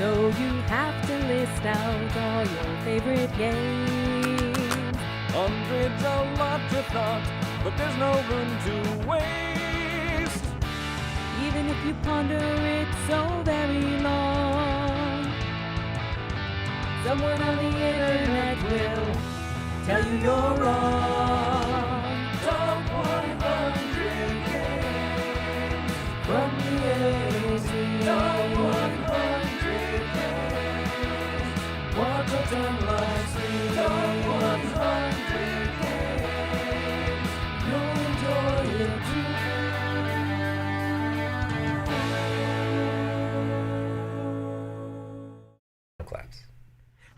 So you have to list out all your favorite games. Hundreds a lot you thought, but there's no room to waste. Even if you ponder it so very long, someone on the internet will tell you you're wrong. Top 100 games From the A to Z. Top 100 games. Watch a timeline stream. Top 100 games. You'll enjoy it too. Claps.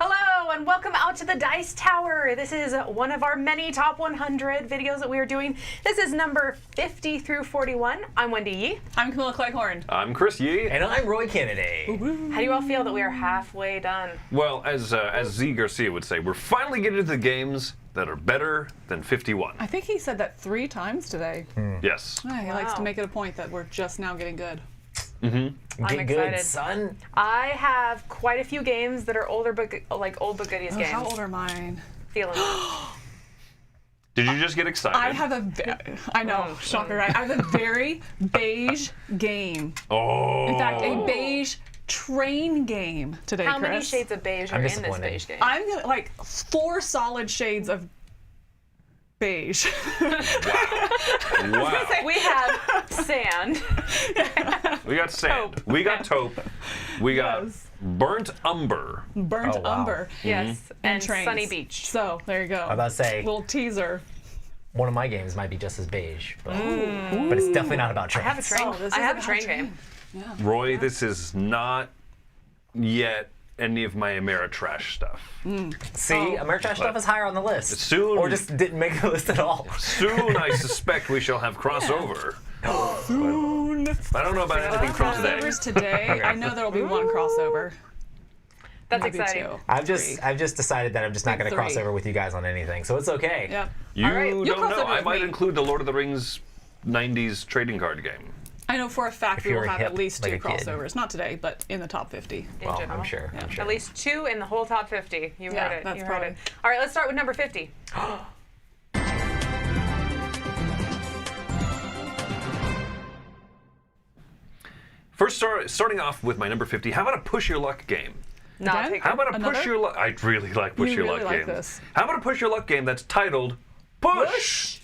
Hello and welcome out to the Dice Tower. This is one of our many top 100 videos that we are doing. This is number 50 through 41. I'm Wendy Yi. I'm Camilla Cleghorn. I'm Chris Yi. And I'm Roy Cannaday. How do you all feel that we are halfway done? Well, as Z Garcia would say, we're finally getting to the games that are better than 51. I think he said that 3 times today. Yes. Yeah, he likes to Wow. make it a point that we're just now getting good. I'm Get excited. good, son. I have quite a few games that are older, but like old but goodies games. How old are mine? Feeling Did you just get excited? I have I know, shocker, right? I have a very beige game. Oh. In fact, a beige train game today, How Chris. many shades of beige are I'm in this disappointed. beige game? I'm gonna, like 4 solid shades of beige. Wow. We have sand. We got sand. Taupe. We got taupe. We got Yes. burnt umber. Burnt Oh, wow. umber. Yes, and trains. sunny beach. So, there you go. I'm about to say, Little teaser. one of my games might be just as beige, but it's definitely not about I trains. have a train. Oh, this I is have a about train train. game. Roy, this is not yet any of my Ameritrash stuff. See, Ameritrash stuff is higher on the list. Soon- Or just didn't make the list at all. Soon, I suspect we shall have crossover. Soon. I don't know about anything from today. Crossovers today. I know there'll be one crossover. That's Maybe exciting. 2. I've just decided that I'm just not going to Three. cross over with you guys on anything, so it's okay. Yep. You right, you'll don't cross know. over I with might me. include the Lord of the Rings 90s trading card game. I know for a fact we you're will have hip at least 2 like a kid. crossovers. Not today, but in the top 50. In Well, general. I'm sure. I'm sure. At least 2 in the whole top 50. You Yeah, heard it. that's You heard probably- it. All right, let's start with number 50. First, starting off with my number 50, how about a push your luck game? Not Again? take How about a Another? push your luck? I really like push You your really luck like games. this. How about a push your luck game that's titled Push?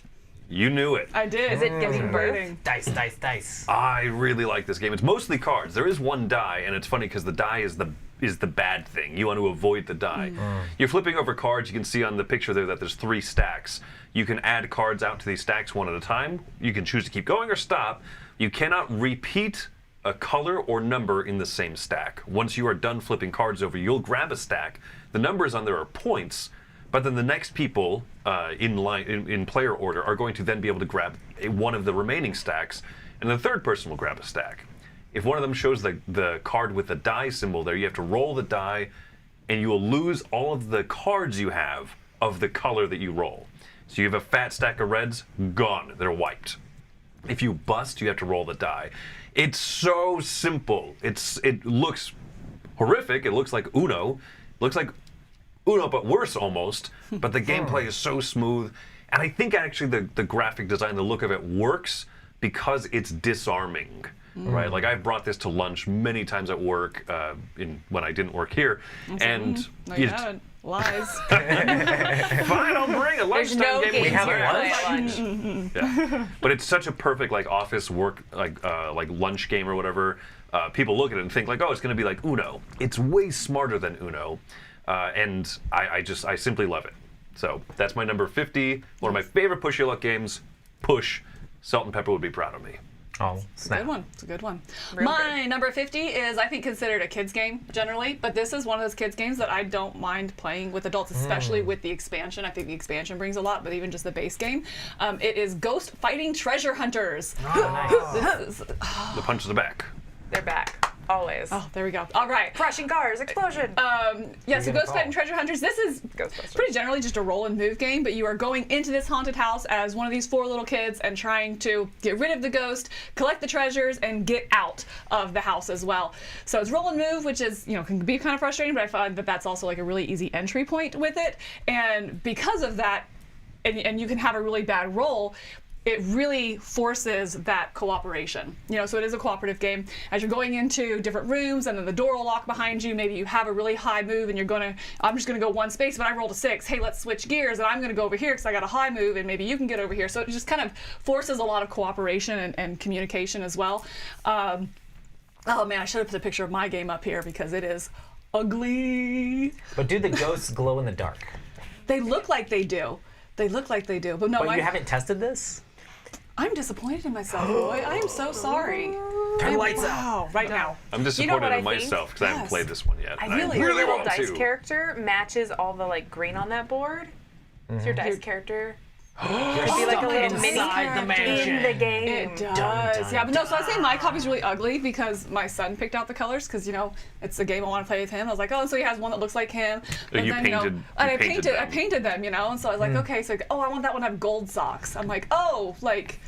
You knew it. I did. Is it giving birth? Waiting. Dice, dice, dice. I really like this game. It's mostly cards. There is one die, and it's funny because the die is the bad thing. You want to avoid the die. You're flipping over cards. You can see on the picture there that there's 3 stacks. You can add cards out to these stacks one at a time. You can choose to keep going or stop. You cannot repeat a color or number in the same stack. Once you are done flipping cards over, you'll grab a stack. The numbers on there are points, but then the next people in line in player order are going to then be able to grab one of the remaining stacks, and the third person will grab a stack. If one of them shows the card with the die symbol there, you have to roll the die, and you will lose all of the cards you have of the color that you roll. So you have a fat stack of reds, gone. They're wiped. If you bust, you have to roll the die. It's so simple. It looks horrific. It looks like Uno. Looks like Uno, but worse almost. But the gameplay is so smooth. And I think actually the graphic design, the look of it works because it's disarming. Right? Like I've brought this to lunch many times at work when I didn't work here. And No, you haven't. Lies. fine, I'll bring a There's lunchtime no game. games We have here a to play at lunch. Yeah. But it's such a perfect like office work like lunch game or whatever. People look at it and think like, oh, it's going to be like Uno. It's way smarter than Uno, and I simply love it. So that's my number 50. One of my favorite push your luck games. Push. Salt and Pepper would be proud of me. Oh, Good snap. one. It's a good one. Real My number 50 is, I think, considered a kid's game generally, but this is one of those kids games that I don't mind playing with adults, especially with the expansion. I think the expansion brings a lot, but even just the base game. It is Ghost Fighting Treasure Hunters. Oh, nice. This is, The punch to the back. They're back. always. Oh, there we go. All right. Crashing cars, explosion. Yeah, so gonna Ghost Fight and call? Treasure Hunters, this is Ghostbusters. pretty generally just a roll and move game, but you are going into this haunted house as one of these 4 little kids and trying to get rid of the ghost, collect the treasures, and get out of the house as well. So it's roll and move, which is, can be kind of frustrating, but I find that that's also like a really easy entry point with it. And because of that, and you can have a really bad roll, it really forces that cooperation. So it is a cooperative game. As you're going into different rooms and then the door will lock behind you, maybe you have a really high move and I'm just gonna go 1 space, but I rolled a 6. Hey, let's switch gears and I'm gonna go over here because I got a high move and maybe you can get over here. So it just kind of forces a lot of cooperation and communication as well. Oh man, I should have put a picture of my game up here because it is ugly. But do the ghosts glow in the dark? They look like they do. But no, But you haven't tested this? I'm disappointed in myself, Roy. I am so sorry. Turn the lights out. Wow, right now. I'm disappointed what in I think? myself because I haven't Yes. played this one yet. and really- I really Your little want dice to. character matches all the green on that board. So your dice character You're be like a little stuck mini inside the mansion. in the game. It does. dun, Yeah, but no, so I say my copy's really ugly because my son picked out the colors because, it's a game I want to play with him. I was like, oh, so he has one that looks like him. But You then, painted- and you I painted painted them. them, and so I was like, okay, so I want that one to have gold socks. I'm like, oh, like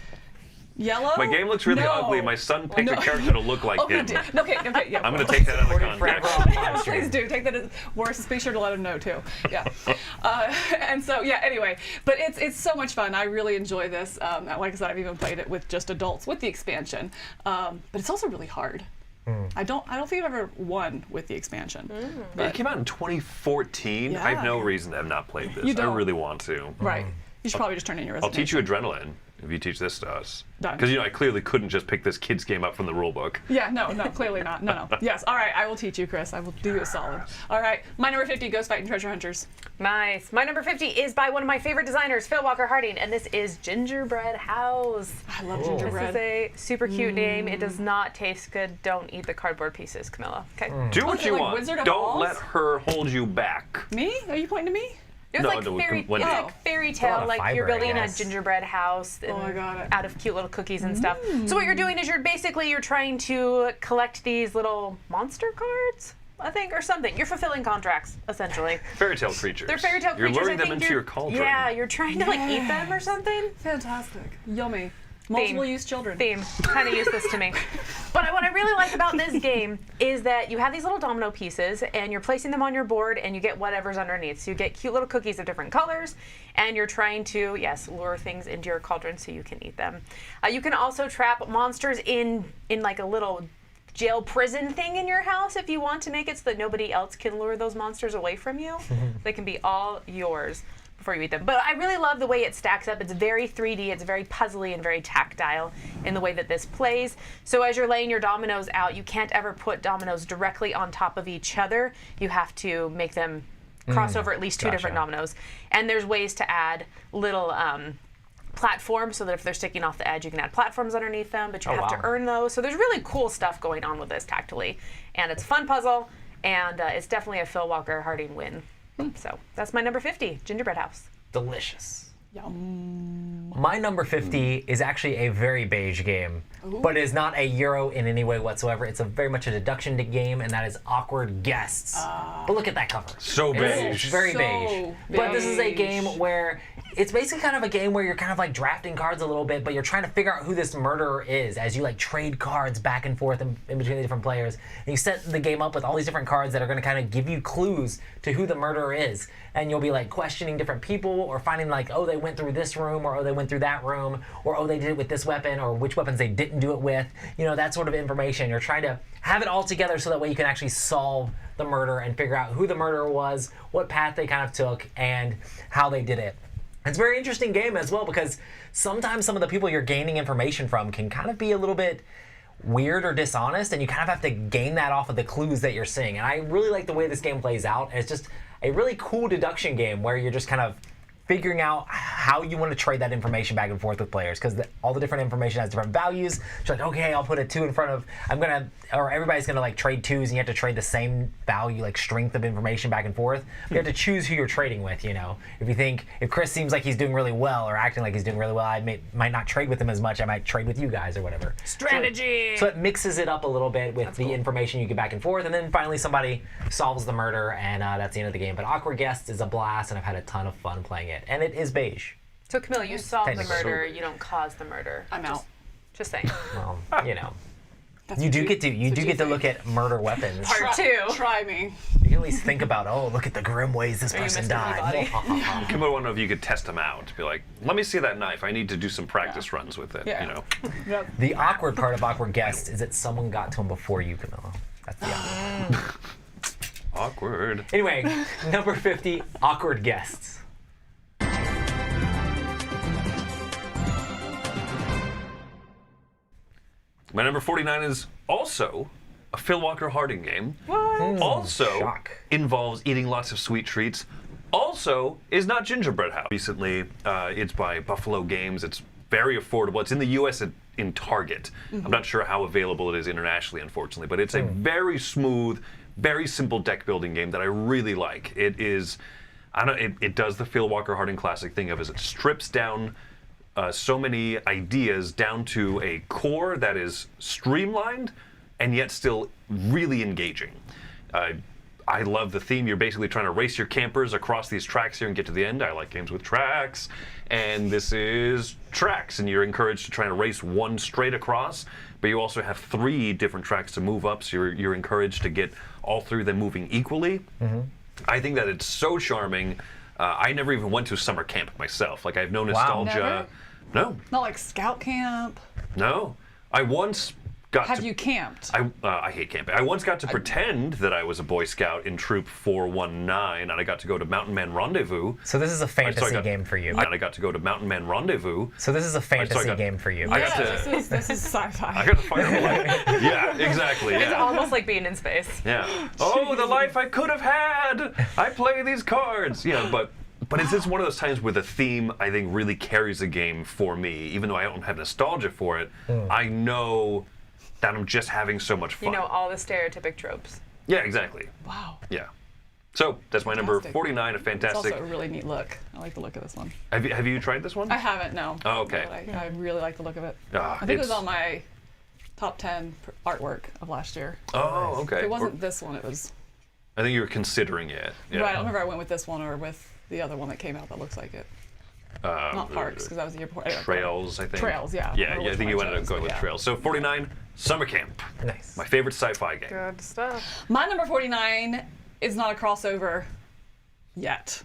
yellow? My game looks really No. ugly. My son picked a No. character to look like Okay, him. okay, yeah. I'm going to take that out of Recording forever context. on live Please stream. do take that as worse. Be sure to let him know too. Yeah. And so anyway, but it's so much fun. I really enjoy this. Like I said, I've even played it with just adults with the expansion. But it's also really hard. I don't think I've ever won with the expansion. It came out in 2014. Yeah. I have no reason to have not played this. You I don't. really want to. Right. You should probably just turn in your I'll resignation. teach you adrenaline if you teach this to us. Done. Because I clearly couldn't just pick this kid's game up from the rule book. Yeah, no, clearly not. No. Yes, all right, I will teach you, Chris. I will do you a solid. All right, my number 50, Ghost Fight and Treasure Hunters. Nice. My number 50 is by one of my favorite designers, Phil Walker Harding, and this is Gingerbread House. I love Cool. gingerbread. This is a super cute name. It does not taste good. Don't eat the cardboard pieces, Camilla. Okay. Do what is it you like want. Wizard of Don't Oz? let her hold you back. Me? Are you pointing to me? It was No, like no, fairy, Wendy. it's like fairy a lot tale, of like you're fiber, I building a guess. gingerbread house Oh, I got it. out of cute little cookies and stuff. So what you're doing is you're trying to collect these little monster cards, I think, or something. You're fulfilling contracts, essentially. Fairy tale creatures. They're fairy tale You're creatures. luring I them think into your cauldron. Yeah, you're trying to like eat them or something. Fantastic. Yummy. Multiple use children. Theme. Kind of useless to me. But what I really like about this game is that you have these little domino pieces and you're placing them on your board and you get whatever's underneath. So you get cute little cookies of different colors and you're trying to, yes, lure things into your cauldron so you can eat them. You can also trap monsters in like a little jail prison thing in your house if you want to make it so that nobody else can lure those monsters away from you. They can be all yours before you eat them. But I really love the way it stacks up. It's very 3D, it's very puzzly and very tactile in the way that this plays. So as you're laying your dominoes out, you can't ever put dominoes directly on top of each other. You have to make them cross over at least two different gotcha. dominoes. And there's ways to add little platforms so that if they're sticking off the edge, you can add platforms underneath them, but you have to wow. earn those. So there's really cool stuff going on with this tactily. And it's a fun puzzle, and it's definitely a Phil Walker Harding win. So that's my number 50, Gingerbread House. Delicious. Yum. My number 50 is actually a very beige game, but it is not a Euro in any way whatsoever. It's very much a deduction game, and that is Awkward Guests. But look at that cover. So It's beige. very So beige. But this is a beige. game where it's basically kind of a game where you're kind of like drafting cards a little bit, but you're trying to figure out who this murderer is as you like trade cards back and forth in between the different players. And you set the game up with all these different cards that are going to kind of give you clues to who the murderer is. And you'll be like questioning different people or finding like, oh, they went through this room, or oh, they went through that room, or oh, they did it with this weapon, or which weapons they didn't do it with. You know, that sort of information. You're trying to have it all together so that way you can actually solve the murder and figure out who the murderer was, what path they kind of took, and how they did it. It's a very interesting game as well because sometimes some of the people you're gaining information from can kind of be a little bit weird or dishonest, and you kind of have to gain that off of the clues that you're seeing. And I really like the way this game plays out. And it's just a really cool deduction game where you're just kind of figuring out how you want to trade that information back and forth with players, because all the different information has different values. So like, okay, I'll put a 2 in front of, or everybody's gonna like trade 2s, and you have to trade the same value, like strength of information back and forth. You have to choose who you're trading with, you know. If Chris seems like he's doing really well or acting like he's doing really well, I might not trade with him as much. I might trade with you guys or whatever. Strategy. So it mixes it up a little bit with the information you get back and forth, and then finally somebody solves the murder, and that's the end of the game. But Awkward Guests is a blast, and I've had a ton of fun playing it. And it is beige. So Camilla, you solve the Technically. murder, you don't cause the murder. I'm out. Just saying. Well, you know. That's You what do get to that's what think. look at murder weapons. Part 2. Try me. You can at least think about, oh, look at the grim ways this you person missing died. Camilla, I wonder if you could test them out. Be like, let me see that knife. I need to do some practice runs with it. Yeah. You know. Yep. The awkward part of Awkward Guests is that someone got to him before you, Camilla. That's the awkward. Awkward. Anyway, number 50, Awkward Guests. My number 49 is also a Phil Walker Harding game. What? Also Shock. involves eating lots of sweet treats. Also is not Gingerbread House. Recently, it's by Buffalo Games. It's very affordable. It's in the U.S. in Target. I'm not sure how available it is internationally, unfortunately, but it's a very smooth, very simple deck building game that I really like. It is, it does the Phil Walker Harding classic thing of it strips down so many ideas down to a core that is streamlined and yet still really engaging. I love the theme. You're basically trying to race your campers across these tracks here and get to the end. I like games with tracks. And this is tracks, and you're encouraged to try to race one straight across, but you also have 3 different tracks to move up, so you're encouraged to get all 3 of them moving equally. I think that it's so charming. I never even went to summer camp myself. Like, I have no nostalgia. No, Not like scout camp. no. I once got Have to... you camped? I hate camping. I once got to pretend that I was a Boy Scout in Troop 419, and I got to go to Mountain Man Rendezvous. So this is a fantasy game for you. And I got to go to Mountain Man Rendezvous. So this is a fantasy game for you. I got Yeah, to... this is sci-fi. I got to fire away. Yeah, exactly. It's Yeah. almost like being in space. Yeah. Oh, the life I could have had! I play these cards! Yeah, but it's just one of those times where the theme, I think, really carries the game for me. Even though I don't have nostalgia for it, I know that I'm just having so much fun. You know, all the stereotypic tropes. Yeah, exactly. Wow. Yeah. So that's my number Fantastic. 49, a It's fantastic. also a really neat look. I like the look of this one. Have you tried this one? I haven't, no. Oh, okay. But I really like the look of it. Ah, I think it was it's- on my top 10 artwork of last year. Oh, okay. If it wasn't this one, it was. I think you were considering it. Yeah. Right, I don't remember I went with this one or with the other one that came out that looks like it. Not Parks, because that was the year before. Trails, I think. Trails, yeah. Yeah, Or I which think you one I ended up chose, going but with yeah. Trails. So 49, Summer Camp. Nice. My favorite sci-fi game. Good stuff. My number 49 is not a crossover yet.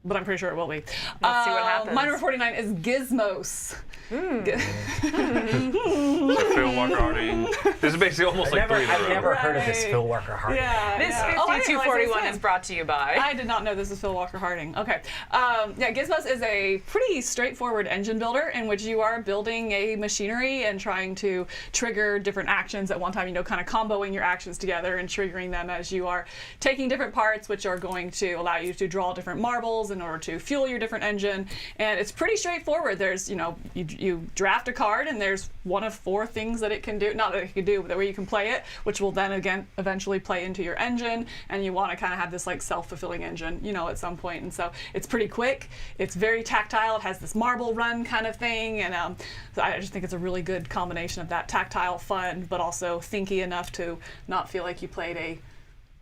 But I'm pretty sure it will be. Let's see what happens. My number 49 is Gizmos. So Phil Walker Harding. This is basically almost like 3 in a row. I've never heard of this Right. Phil Walker Harding. This yeah. Oh, I didn't realize it was 5241 him. is brought to you by. I did not know this was Phil Walker Harding. Okay. Yeah, Gizmos is a pretty straightforward engine builder in which you are building a machinery and trying to trigger different actions at one time, you know, kind of comboing your actions together and triggering them as you are taking different parts, which are going to allow you to draw different marbles in order to fuel your different engine. And it's pretty straightforward. There's, you know, you draft a card and there's one of 4 things that it can do, not that it can do, but where you can play it, which will then again eventually play into your engine, and you want to kind of have this like self-fulfilling engine, you know, at some point. And so it's pretty quick, it's very tactile, it has this marble run kind of thing, and so I just think it's a really good combination of that tactile fun, but also thinky enough to not feel like you played a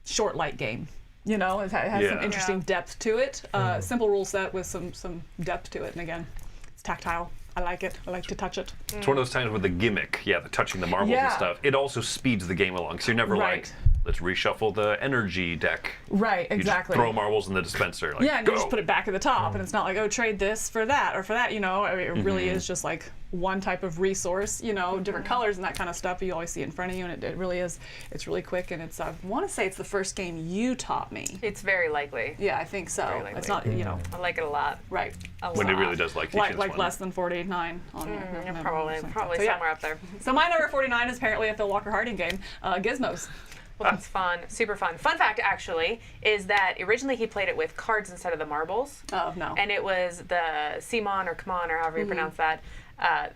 short light game. You know, it has some Yeah. interesting depth to it. Simple rule set with some depth to it, and again, it's tactile. I like it. I like to touch it. It's one of those times with the gimmick, the touching the marbles and Yeah. stuff. It also speeds the game along, so you're never Right. like, let's reshuffle the energy deck. Right, You exactly. just throw marbles in the dispenser. Like, Yeah, and go. you just put it back at the top, and it's not like, oh, trade this for that or for that. You know, I mean, it really is just like one type of resource. You know, different colors and that kind of stuff. You always see it in front of you, and it really is. It's really quick, and it's. I want to say it's the first game you taught me. It's very likely. Yeah, I think so. Very likely. It's not, you know, I like it a lot. right. A Wendy lot. really does like teaching this Like one. less than 49 on You're there. probably So, yeah. somewhere up there. So my number 49 is apparently a Phil Walker Harding game, Gizmos. Well, that's fun. Super fun. Fun fact, actually, is that originally he played it with cards instead of the marbles. Oh, no. And it was the Simon or Kamon or however you pronounce that.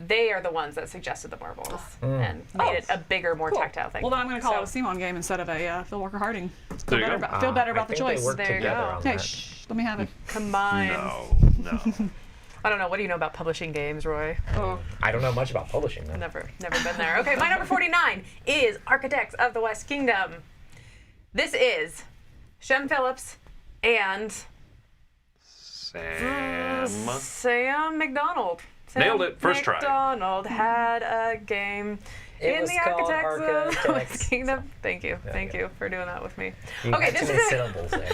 They are the ones that suggested the marbles and made it a bigger, more tactile thing. Well, then I'm going to call it a Simon game instead of a Phil Walker Harding. There you go. Feel better about the I think choice. They work There you together go. on Hey, that. shh, let me have it. Combined. No. I don't know. What do you know about publishing games, Roy? Oh. I don't know much about publishing though. Never been there. Okay, my number 49 is Architects of the West Kingdom. This is Shem Phillips and Sam McDonald. Sam Nailed it. First try. McDonald had a game It in was the called Architects of the Architects. West Kingdom. Thank you. Thank you for doing that with me. You Okay, got this too many is syllables there.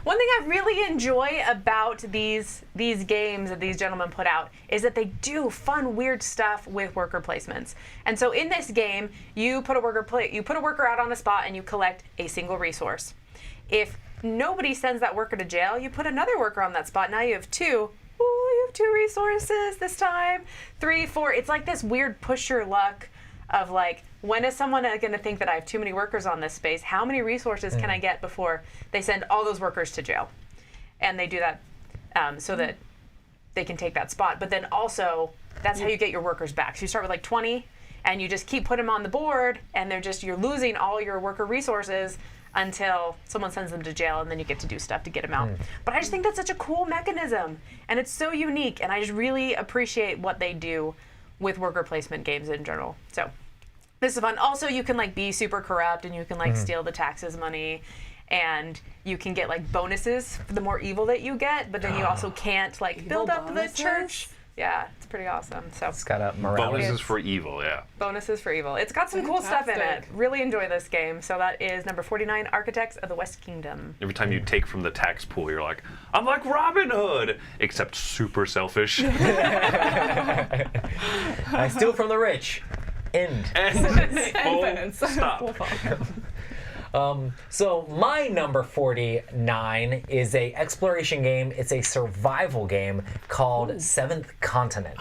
one thing I really enjoy about these games that these gentlemen put out is that they do fun, weird stuff with worker placements. And so in this game, you put a worker out on a spot and you collect a single resource. If nobody sends that worker to jail, you put another worker on that spot. Now you have two. Ooh, you have 2 resources this time. 3, 4. It's like this weird push your luck of like, when is someone going to think that I have too many workers on this space? How many resources can I get before they send all those workers to jail? And they do that so that they can take that spot. But then also, that's how you get your workers back. So you start with like 20, and you just keep putting them on the board, and you're losing all your worker resources until someone sends them to jail, and then you get to do stuff to get them out. But I just think that's such a cool mechanism, and it's so unique, and I just really appreciate what they do with worker placement games in general. So this is fun. Also, you can like be super corrupt, and you can like steal the taxes money, and you can get like bonuses for the more evil that you get, but then you also can't like build up bonuses? the church. Yeah, it's pretty awesome. So It's got a morality. Bonuses for evil, yeah. bonuses for evil. It's got some cool stuff in it. Fantastic. Really enjoy this game. So that is number 49, Architects of the West Kingdom. Every time you take from the tax pool, you're like, I'm like Robin Hood, except super selfish. I steal from the rich. End. Full Sentence. stop. So my number 49 is a exploration game. It's a survival game called Seventh Continent.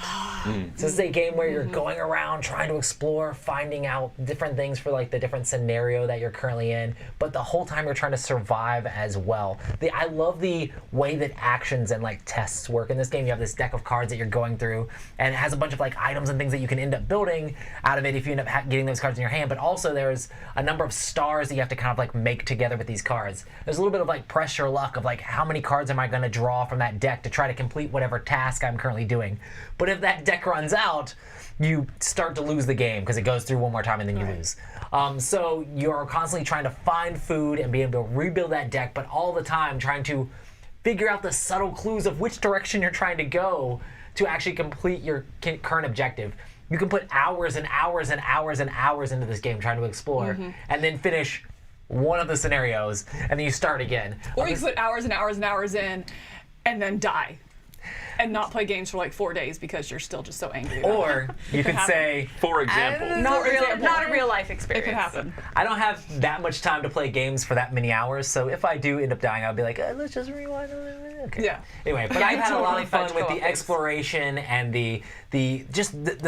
This is a game where you're going around trying to explore, finding out different things for like the different scenario that you're currently in, but the whole time you're trying to survive as well. I love the way that actions and like tests work in this game. You have this deck of cards that you're going through, and it has a bunch of like items and things that you can end up building out of it if you end up getting those cards in your hand, but also there's a number of stars that you have to kind of like make together with these cards. There's a little bit of like pressure luck of like how many cards am I going to draw from that deck to try to complete whatever task I'm currently doing. But if that deck runs out, you start to lose the game because it goes through one more time and then you lose. So you're constantly trying to find food and be able to rebuild that deck, but all the time trying to figure out the subtle clues of which direction you're trying to go to actually complete your current objective. You can put hours and hours and hours and hours into this game trying to explore and then finish one of the scenarios and then you start again. Or you can put hours and hours and hours in and then die. And not play games for like 4 days because you're still just so angry. Or you could say, For example. Not example. a real life It experience. could happen. I don't have that much time to play games for that many hours, so if I do end up dying, I'll be like, let's just rewind a little bit. Okay. Yeah. Anyway, but I've had a lot of fun Totally with fudge the co-op exploration and the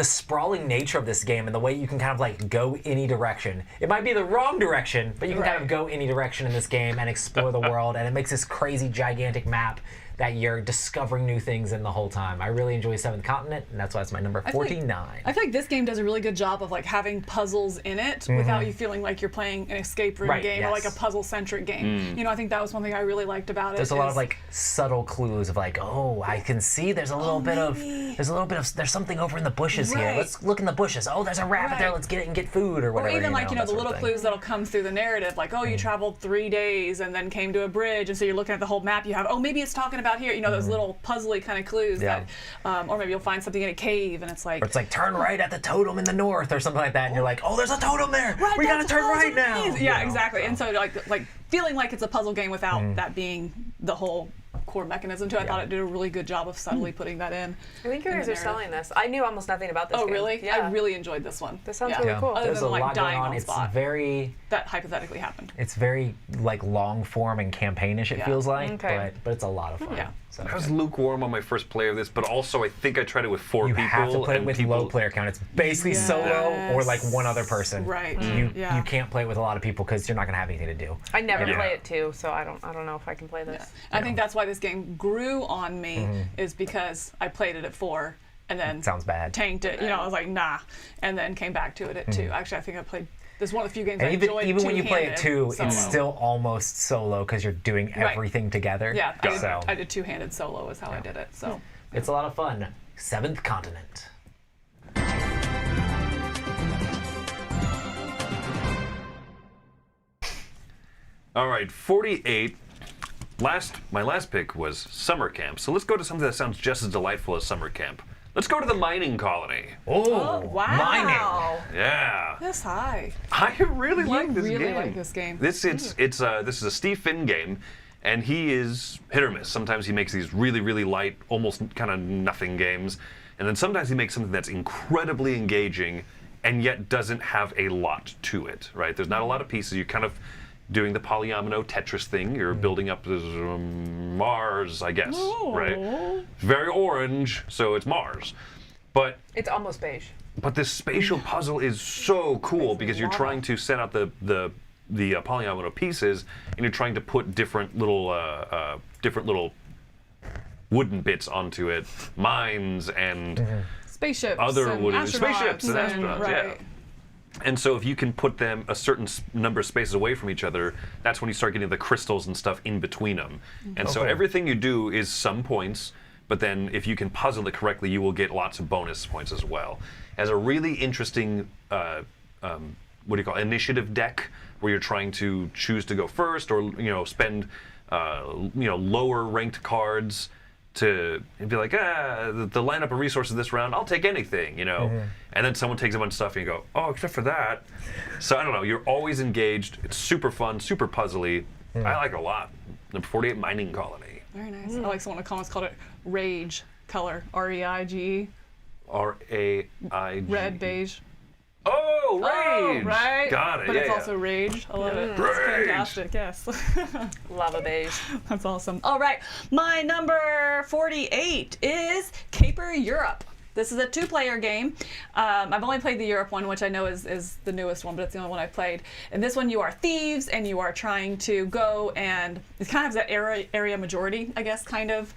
sprawling nature of this game and the way you can kind of like go any direction. It might be the wrong direction, but you can kind of go any direction in this game and explore the world, and it makes this crazy gigantic map that you're discovering new things in the whole time. I really enjoy Seventh Continent, and that's why it's my number 49. I feel like this game does a really good job of like having puzzles in it without you feeling like you're playing an escape room Right, game or like a yes. puzzle-centric game. You know, I think that was one thing I really liked about it. There's a lot is- of like subtle clues of like, oh, I can see there's a little bit of there's something over in the bushes here. Right. Let's look in the bushes. Oh, there's a rabbit there. Right. Let's get it and get food or Or whatever. even like, the that sort little of thing. clues that'll come through the narrative, like, oh, you traveled 3 days and then came to a bridge, and so you're looking at the whole map you have, oh, maybe it's talking about here, those little puzzly kind of clues Yeah. that, or maybe you'll find something in a cave and it's like, Or it's like turn right at the totem in the north or something like that, and you're like, oh, there's a totem there. right, We gotta that's turn what right it now. is. Yeah, exactly. And so like feeling like it's a puzzle game without that being the whole core mechanism to it. I thought it did a really good job of subtly putting that in. I think you in guys the are narrative. selling this. I knew almost nothing about this Oh, game. really? Yeah. I really enjoyed this one. This sounds really cool. Other There's than a like lot going dying on. on It's spot. very That hypothetically happened. It's very like long form and campaignish. It Yeah. feels like, Okay. but it's a lot of fun. Yeah. So I was lukewarm on my first play of this, but also I think I tried it with 4 you people. have to play it and with people, low player count. It's basically solo or like one other person. Right. You Yeah. you can't play it with a lot of people because you're not gonna have anything to do. I never Yeah. play it too, so I don't know if I can play this. I think that's why this game grew on me, is because I played it at 4 and then Sounds bad. tanked it. I was like, nah, and then came back to it at 2. Actually, I think I played. This is one of the few games I And enjoyed. even when you play it two-handed too, it's solo. still almost solo because you're doing Right. everything together. Yeah, So I did two-handed solo is how I did it. So it's a lot of fun. Seventh Continent. All right, 48. My last pick was summer camp. So let's go to something that sounds just as delightful as summer camp. Let's go to the mining colony. Oh, wow. mining. Yeah, Yes, hi. I really like this really game. like this game. This is a Steve Finn game, and he is hit or miss. Sometimes he makes these really light, almost kind of nothing games, and then sometimes he makes something that's incredibly engaging, and yet doesn't have a lot to it. Right? There's not a lot of pieces. You're kind of doing the polyomino Tetris thing. You're building up this Mars, I guess. Right? Very orange, so it's Mars, but. It's almost beige. But this spatial puzzle is so cool because you're trying to set out the polyomino pieces, and you're trying to put different little wooden bits onto it, mines and Spaceships. other and wooden astronauts spaceships and astronauts. right. Yeah. And so if you can put them a certain number of spaces away from each other, that's when you start getting the crystals and stuff in between them. And so everything you do is some points, but then if you can puzzle it correctly, you will get lots of bonus points as well. It has a really interesting, initiative deck, where you're trying to choose to go first, or spend lower ranked cards to be like, the lineup of resources this round, I'll take anything, And then someone takes a bunch of stuff and you go, oh, except for that. So I don't know, you're always engaged. It's super fun, super puzzly. I like it a lot. Number 48, Mining Colony. Very nice. I like someone in the comments called it Rage Color. R-E-I-G. R-A-I-G. Red, beige. Oh, Rage! Oh, right. Got it, But yeah, it's yeah. also Rage. I love it. It's Rage. fantastic, yes. Lava beige. That's awesome. All right, my number 48 is Caper Europe. This is a 2-player game. I've only played the Europe one, which I know is the newest one, but it's the only one I've played. In this one, you are thieves, and you are trying to go and it kind of has that area majority, I guess, kind of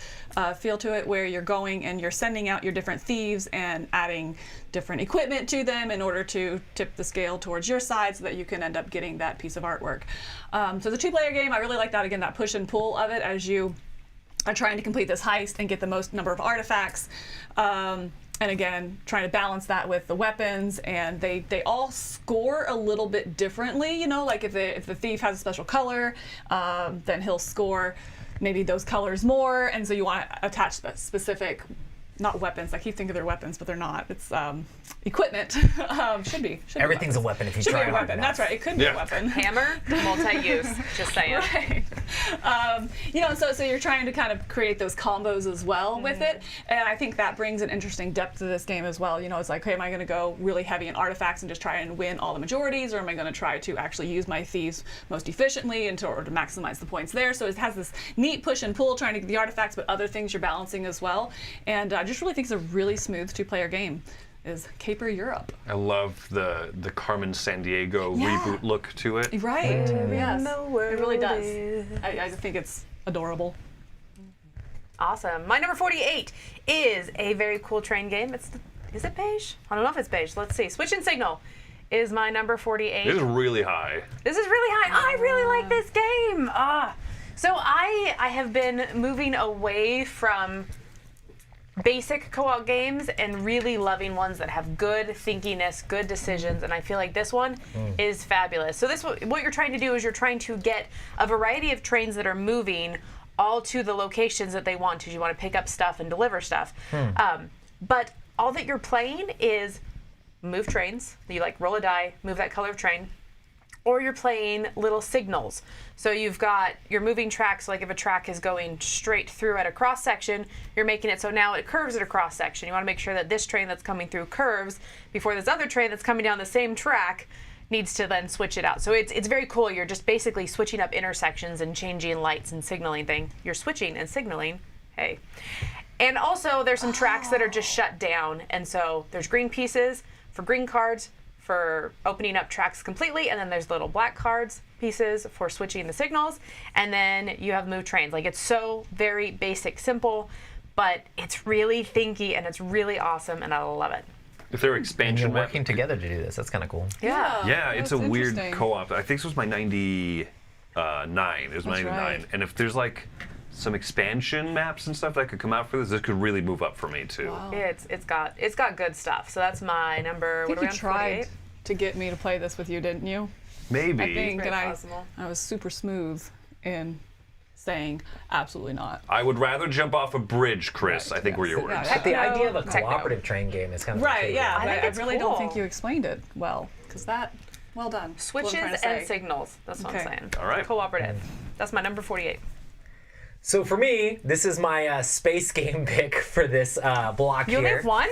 feel to it, where you're going and you're sending out your different thieves and adding different equipment to them in order to tip the scale towards your side so that you can end up getting that piece of artwork. So the 2-player game, I really like that, again, that push and pull of it as you are trying to complete this heist and get the most number of artifacts. And again, trying to balance that with the weapons, and they all score a little bit differently. Like if the thief has a special color, then he'll score maybe those colors more, and so you want to attach that specific, not weapons. I keep thinking they're weapons, but they're not. It's equipment. Should be. Everything's a weapon if you Should try be a hard weapon. enough. That's right. It could be a Yeah. weapon. Hammer, multi-use. Just saying. Right. So you're trying to kind of create those combos as well with it, and I think that brings an interesting depth to this game as well. It's like, hey, am I going to go really heavy in artifacts and just try and win all the majorities, or am I going to try to actually use my thieves most efficiently in order to maximize the points there? So it has this neat push and pull, trying to get the artifacts, but other things you're balancing as well. And I just really think it's a really smooth 2-player game. Is Caper Europe. I love the Carmen Sandiego reboot look to it. Right. Yes. the world It really does. is- I think it's adorable. Awesome. My number 48 is a very cool train game. Is it beige? I don't know if it's beige. Let's see. Switch and Signal is my number 48. This is really high. This is really high. I really like this game. So I have been moving away from basic co-op games and really loving ones that have good thinkiness, good decisions, and I feel like this one is fabulous. So what you're trying to do is you're trying to get a variety of trains that are moving all to the locations that they want to. You want to pick up stuff and deliver stuff. But all that you're playing is move trains. You roll a die, move that color of train, or you're playing little signals. So you're moving tracks, like if a track is going straight through at a cross section, you're making it so now it curves at a cross section. You want to make sure that this train that's coming through curves before this other train that's coming down the same track needs to then switch it out. So it's very cool. You're just basically switching up intersections and changing lights and signaling thing. You're switching and signaling. Hey. And also there's some tracks that are just shut down. And so there's green pieces for green cards for opening up tracks completely. And then there's little black cards pieces for switching the signals. And then you have move trains. Like, it's so very basic, simple, but it's really thinky and it's really awesome. And I love it. If there are And expansion you're maps. working together to do this. That's kind of cool. Yeah, it's a that's weird interesting. co-op. I think this was my 99. It was my That's 99. right. And if there's like some expansion maps and stuff that could come out for this could really move up for me too. Wow. It's got good stuff. So that's my number. I What think are we you on? tried 48? to get me to play this with you, didn't you? Maybe. I think, Very and possible. I was super smooth in saying absolutely not. I would rather jump off a bridge, Chris. Right, I think were yes. your words. Yeah, The idea of a Techno. cooperative train game is kind of Right, intriguing. yeah, I but think I it's really don't think cool. you explained it well, because that, well done. That's what I'm Switches trying to and say. signals. That's what Okay. I'm saying. All right. Cooperative. That's my number 48. So for me, this is my space game pick for this block You only here. have one?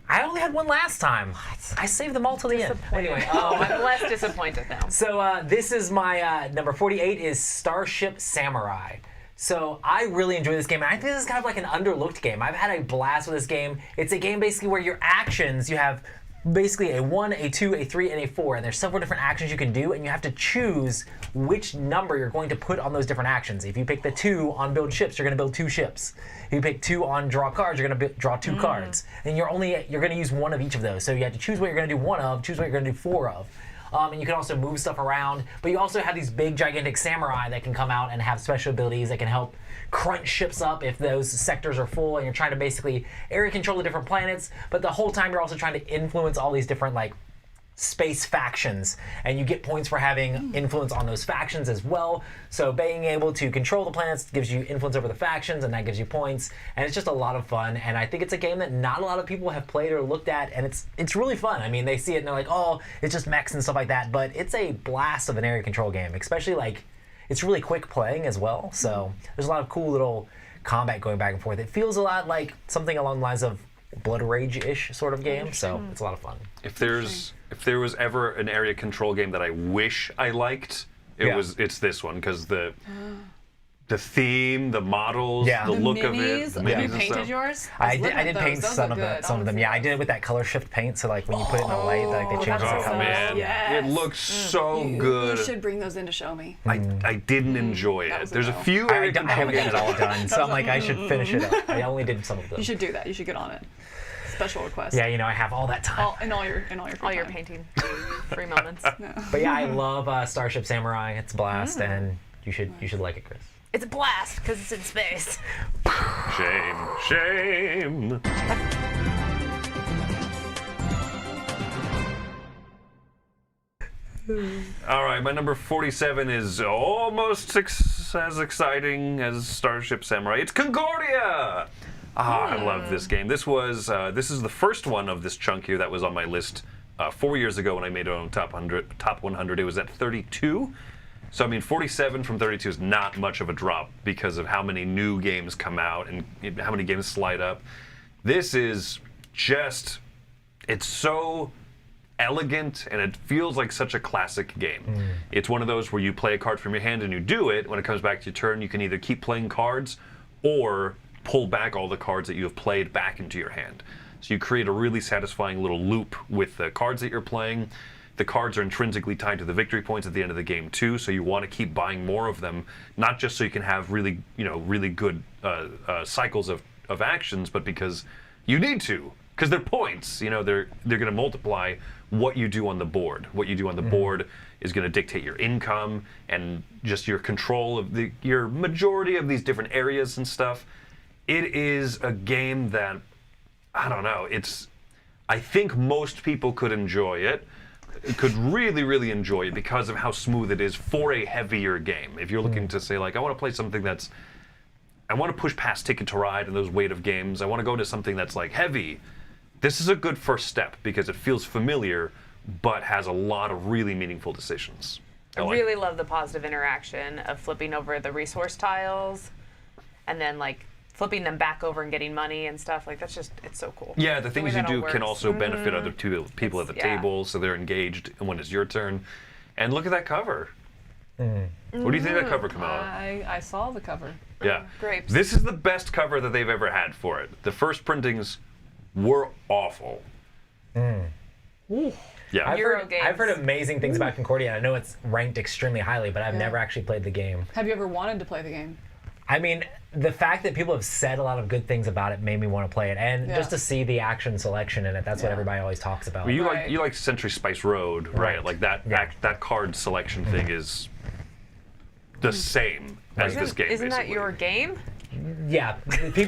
I only had one last time. I saved them all till the end. Anyway, I'm less disappointed now. so this is my number 48 is Starship Samurai. So I really enjoy this game. And I think this is kind of like an underlooked game. I've had a blast with this game. It's a game basically where your actions, you have basically a 1, a 2, a 3, and a 4. And there's several different actions you can do, and you have to choose which number you're going to put on those different actions. If you pick the 2 on build ships, you're going to build 2 ships. If you pick 2 on draw cards, you're going to draw 2 cards. And you're going to use one of each of those. So you have to choose what you're going to do 1 of, choose what you're going to do 4 of. And you can also move stuff around, but you also have these big, gigantic samurai that can come out and have special abilities that can help crunch ships up if those sectors are full, and you're trying to basically area control the different planets, but the whole time you're also trying to influence all these different, like, space factions, and you get points for having influence on those factions as well. So being able to control the planets gives you influence over the factions, and that gives you points, and it's just a lot of fun. And I think it's a game that not a lot of people have played or looked at, and it's really fun. I mean, they see it and they're like, oh, it's just mechs and stuff like that, but it's a blast of an area control game, especially like it's really quick playing as well. So there's a lot of cool little combat going back and forth. It feels a lot like something along the lines of Blood Rage-ish sort of game, so it's a lot of fun. If there was ever an area control game that I wish I liked, it's this one, because the theme, the models, Yeah. the The look of it, minis, the have you minis and painted stuff. yours? I was looking did at paint those. Those some look of them. good, Some of them, yeah. I did it with that color shift paint, so like when you put it in the light, like they change that's the awesome. colors. Man, Yes. it looks so good. You should bring those in to show me. I didn't enjoy That it. was a There's a no. few I area haven't control got games it all done, so I'm like, I should finish it up. I only did some of them. You should do that. You should get on it. Special request. Yeah, I have all that time. All your free All your time. painting. Free moments. But yeah, I love Starship Samurai. It's a blast, and you should like it, Chris. It's a blast because it's in space. Shame. All right, my number 47 is almost as exciting as Starship Samurai. It's Concordia. I love this game. This is the first one of this chunk here that was on my list 4 years ago when I made it on top 100. It was at 32. So I mean, 47 from 32 is not much of a drop because of how many new games come out and how many games slide up. This is just, it's so elegant and it feels like such a classic game. It's one of those where you play a card from your hand and you do it. When it comes back to your turn, you can either keep playing cards or pull back all the cards that you have played back into your hand. So you create a really satisfying little loop with the cards that you're playing. The cards are intrinsically tied to the victory points at the end of the game too, so you want to keep buying more of them, not just so you can have really good cycles of actions, but because you need to, because they're points. They're going to multiply what you do on the board. What you do on the board is going to dictate your income and just your control of your majority of these different areas and stuff. It is a game that, I don't know, I think most people could enjoy it. Could really, really enjoy it because of how smooth it is for a heavier game. If you're looking to say, like, I want to play something I want to push past Ticket to Ride and those weight of games. I want to go to something that's like heavy. This is a good first step because it feels familiar but has a lot of really meaningful decisions. I really love the positive interaction of flipping over the resource tiles and then like flipping them back over and getting money and stuff. Like it's so cool. Yeah, the things way you that all do can works. also benefit other people at the table, so they're engaged when it's your turn. And look at that cover. What do you think of that cover, Camilla? I saw the cover. Yeah. Grapes. This is the best cover that they've ever had for it. The first printings were awful. Yeah. I've heard amazing things about Concordia. I know it's ranked extremely highly, but I've never actually played the game. Have you ever wanted to play the game? I mean, the fact that people have said a lot of good things about it made me want to play it, and Yeah. just to see the action selection in it, that's what everybody always talks about. Well, Right. you like Century Spice Road, right? Right. Like that that card selection thing is the same as this game. Isn't that basically. your game? Yeah,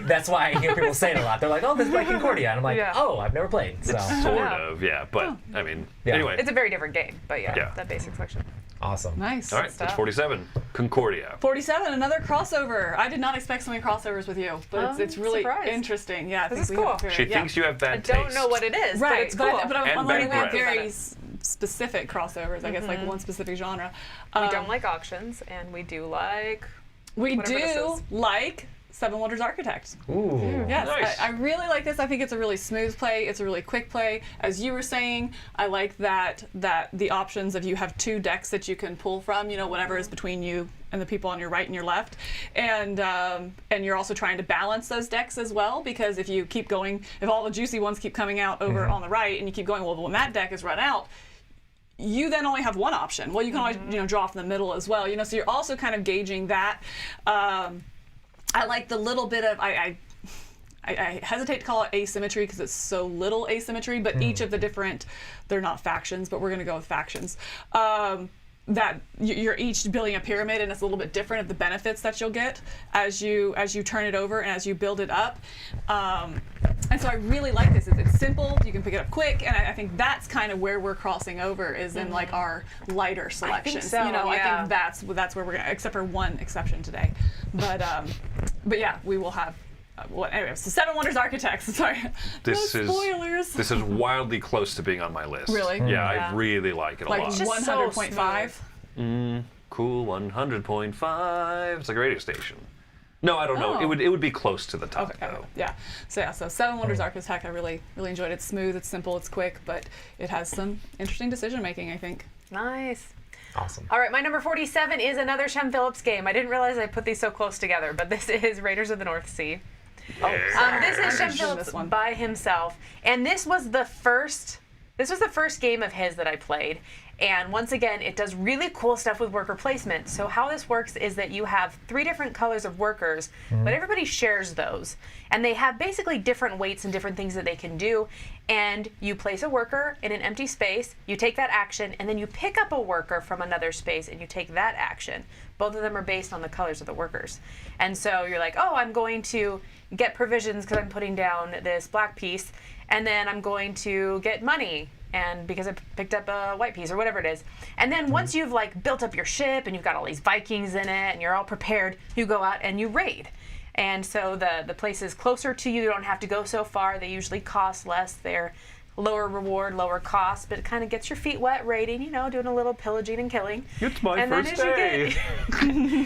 that's why I hear people say it a lot. They're like, "Oh, this is like Concordia," and I'm like, Yeah. "Oh, I've never played." So Sort Yeah. of, yeah. But I mean, Yeah. anyway. It's a very different game, but yeah. Yeah. That basic selection. awesome. Nice. All right, that's 47. Concordia. 47, another crossover. I did not expect so many crossovers with you, but it's really surprised. interesting. Yeah, I This think is we cool. have very, She thinks you have bad I taste. don't know what it is, but right, it's cool. but I'm And learning we bad have breath. very specific crossovers. I guess like one specific genre. we don't like auctions, and we do like We whatever this do is. like Seven Wonders Architect. Ooh. Yes, Nice. I really like this. I think it's a really smooth play. It's a really quick play. As you were saying, I like that the options of you have two decks that you can pull from. You know, whatever is between you and the people on your right and your left, and you're also trying to balance those decks as well, because if you keep going, if all the juicy ones keep coming out over on the right, and you keep going, well, when that deck is run out, you then only have one option. Well, you can always draw from the middle as well. So you're also kind of gauging that. I like the little bit of I hesitate to call it asymmetry because it's so little asymmetry, but each of the different, they're not factions, but we're going to go with factions. That you're each building a pyramid, and it's a little bit different of the benefits that you'll get as you turn it over and as you build it up. And so I really like this. It's simple. You can pick it up quick, and I think that's kind of where we're crossing over is in like our lighter selections. so, I yeah. think that's where we're gonna, except for one exception today. But yeah, we will have. Anyway, so Seven Wonders Architects. Sorry. This No is spoilers. This is wildly close to being on my list. Really? Yeah, Yeah. I really like it a like lot. just so 100.5. Cool 100.5. It's like a radio station. No, I don't know. Oh. It would be close to the top Okay. though. Yeah. So Seven Wonders Architect, I really enjoyed it. It's smooth, it's simple, it's quick, but it has some interesting decision making, I think. Nice. Awesome. All right, my number 47 is another Shem Phillips game. I didn't realize I put these so close together, but this is Raiders of the North Sea. This is Shem interested in Phillips this one. by himself, and this was the first game of his that I played. And once again, it does really cool stuff with worker placement. So how this works is that you have 3 different colors of workers, but everybody shares those. And they have basically different weights and different things that they can do. And you place a worker in an empty space, you take that action, and then you pick up a worker from another space and you take that action. Both of them are based on the colors of the workers. And so you're like, oh, I'm going to get provisions because I'm putting down this black piece, and then I'm going to get money and because I picked up a white piece or whatever it is. And then once you've like built up your ship and you've got all these Vikings in it and you're all prepared, you go out and you raid. And so the place is closer to you. You don't have to go so far. They usually cost less. They're lower reward, lower cost, but it kind of gets your feet wet raiding, doing a little pillaging and killing. It's my And then first day.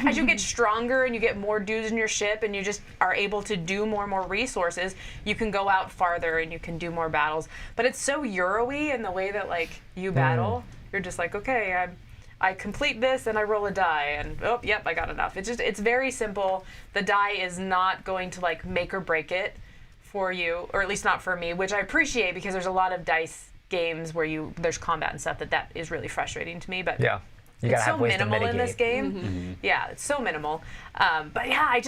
as you get stronger and you get more dudes in your ship and you just are able to do more and more resources, you can go out farther and you can do more battles. But it's so Euro-y in the way that like you battle. You're just like, okay, I complete this and I roll a die and oh, yep, I got enough. It's very simple. The die is not going to like make or break it for you, or at least not for me, which I appreciate because there's a lot of dice games where there's combat and stuff that is really frustrating to me. But Yeah. You it's gotta so have ways to minimal in this mitigate. game. Yeah, it's so minimal. But yeah,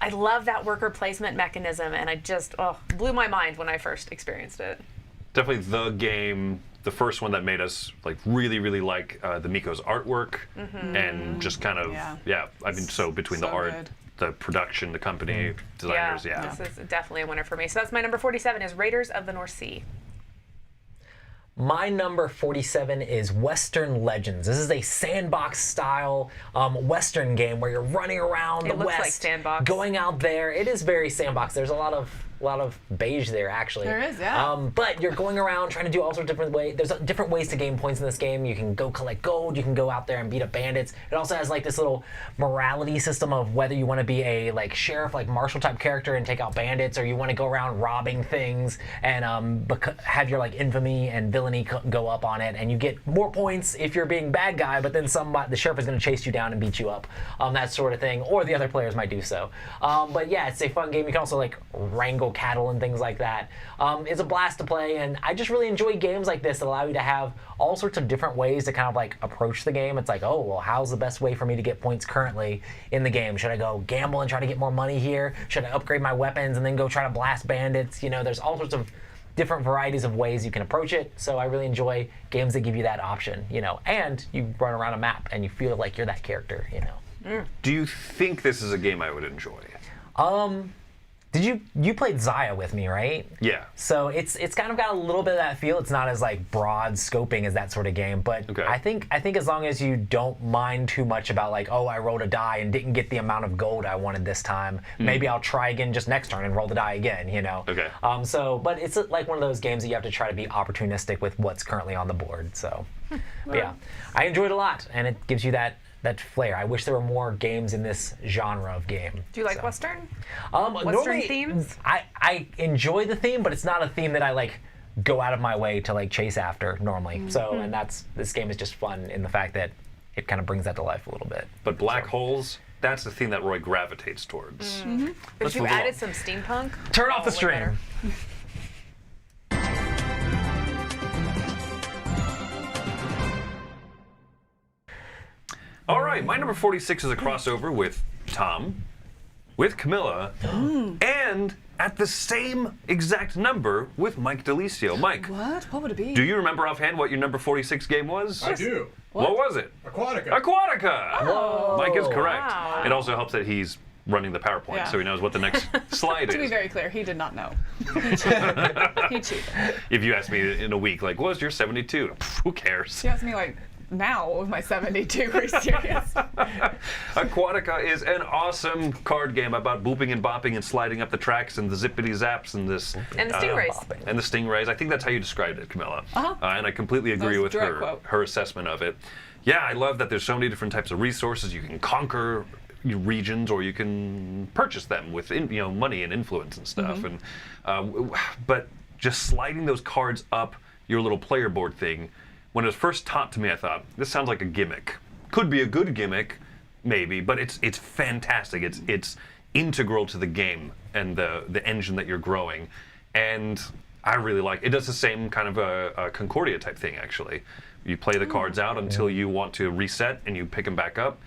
I love that worker placement mechanism, and I just blew my mind when I first experienced it. Definitely the game, the first one that made us like really like the Miko's artwork and just kind of I mean, so between the So art, good. the production, the company, designers, This is definitely a winner for me. So that's my number 47 is Raiders of the North Sea. My number 47 is Western Legends. This is a sandbox-style Western game where you're running around It the looks like West, sandbox. going out there. It is very sandbox. There's a lot of a lot of beige there, actually. There is, yeah. But you're going around trying to do all sorts of different ways. There's different ways to gain points in this game. You can go collect gold. You can go out there and beat up bandits. It also has like this little morality system of whether you want to be a like sheriff, like marshal type character and take out bandits, or you want to go around robbing things and have your like infamy and villainy go up on it. And you get more points if you're being bad guy, but then the sheriff is going to chase you down and beat you up, that sort of thing. Or the other players might do so. But yeah, it's a fun game. You can also like wrangle cattle and things like that. It's a blast to play, and I just really enjoy games like this that allow you to have all sorts of different ways to kind of like approach the game. It's like, oh, well, how's the best way for me to get points currently in the game? Should I go gamble and try to get more money here? Should I upgrade my weapons and then go try to blast bandits? You know, there's all sorts of different varieties of ways you can approach it. So I really enjoy games that give you that option, you know, and you run around a map and you feel like you're that character, you know. Do you think this is a game I would enjoy? You played Zaya with me, right? Yeah. So it's kind of got a little bit of that feel. It's not as like broad scoping as that sort of game, but Okay. I think as long as you don't mind too much about like, oh, I rolled a die and didn't get the amount of gold I wanted this time, maybe I'll try again just next turn and roll the die again, you know. Okay. But it's like one of those games that you have to try to be opportunistic with what's currently on the board. So, but yeah, I enjoyed it a lot, and it gives you that flair. I wish there were more games in this genre of game. Do you like Western? Western Western themes? I enjoy the theme, but it's not a theme that I like go out of my way to like chase after normally. So, and this game is just fun in the fact that it kind of brings that to life a little bit. But black holes, that's the thing that Roy gravitates towards. But if you move added along. some steampunk, Turn off the way stream. better. All right, my number 46 is a crossover with Tom, with Camilla, and at the same exact number with Mike DeLisio. Mike, What? What would it be? do you remember offhand what your number 46 game was? I do. What was it? Aquatica. Aquatica! Mike is correct. wow. It also helps that he's running the PowerPoint, Yeah. so he knows what the next slide To be is. very clear, he did not know. He cheated. He cheated. If you ask me in a week, like, what was your 72? Pff, who cares? He asked me like, now with my 72, are you serious? Aquatica is an awesome card game about booping and bopping and sliding up the tracks and the zippity zaps and this And the stingrays. Bopping. and the stingrays. I think that's how you described it, Camilla. Uh-huh. And I completely agree That was with a direct her quote. her assessment of it. Yeah, I love that there's so many different types of resources. You can conquer your regions, or you can purchase them with money and influence and stuff. Mm-hmm. And but just sliding those cards up your little player board thing. When it was first taught to me, I thought, this sounds like a gimmick. Could be a good gimmick, maybe, but it's fantastic. It's integral to the game and the engine that you're growing. And I really like it. It does the same kind of a Concordia type thing, actually. You play the cards out until you want to reset, and you pick them back up.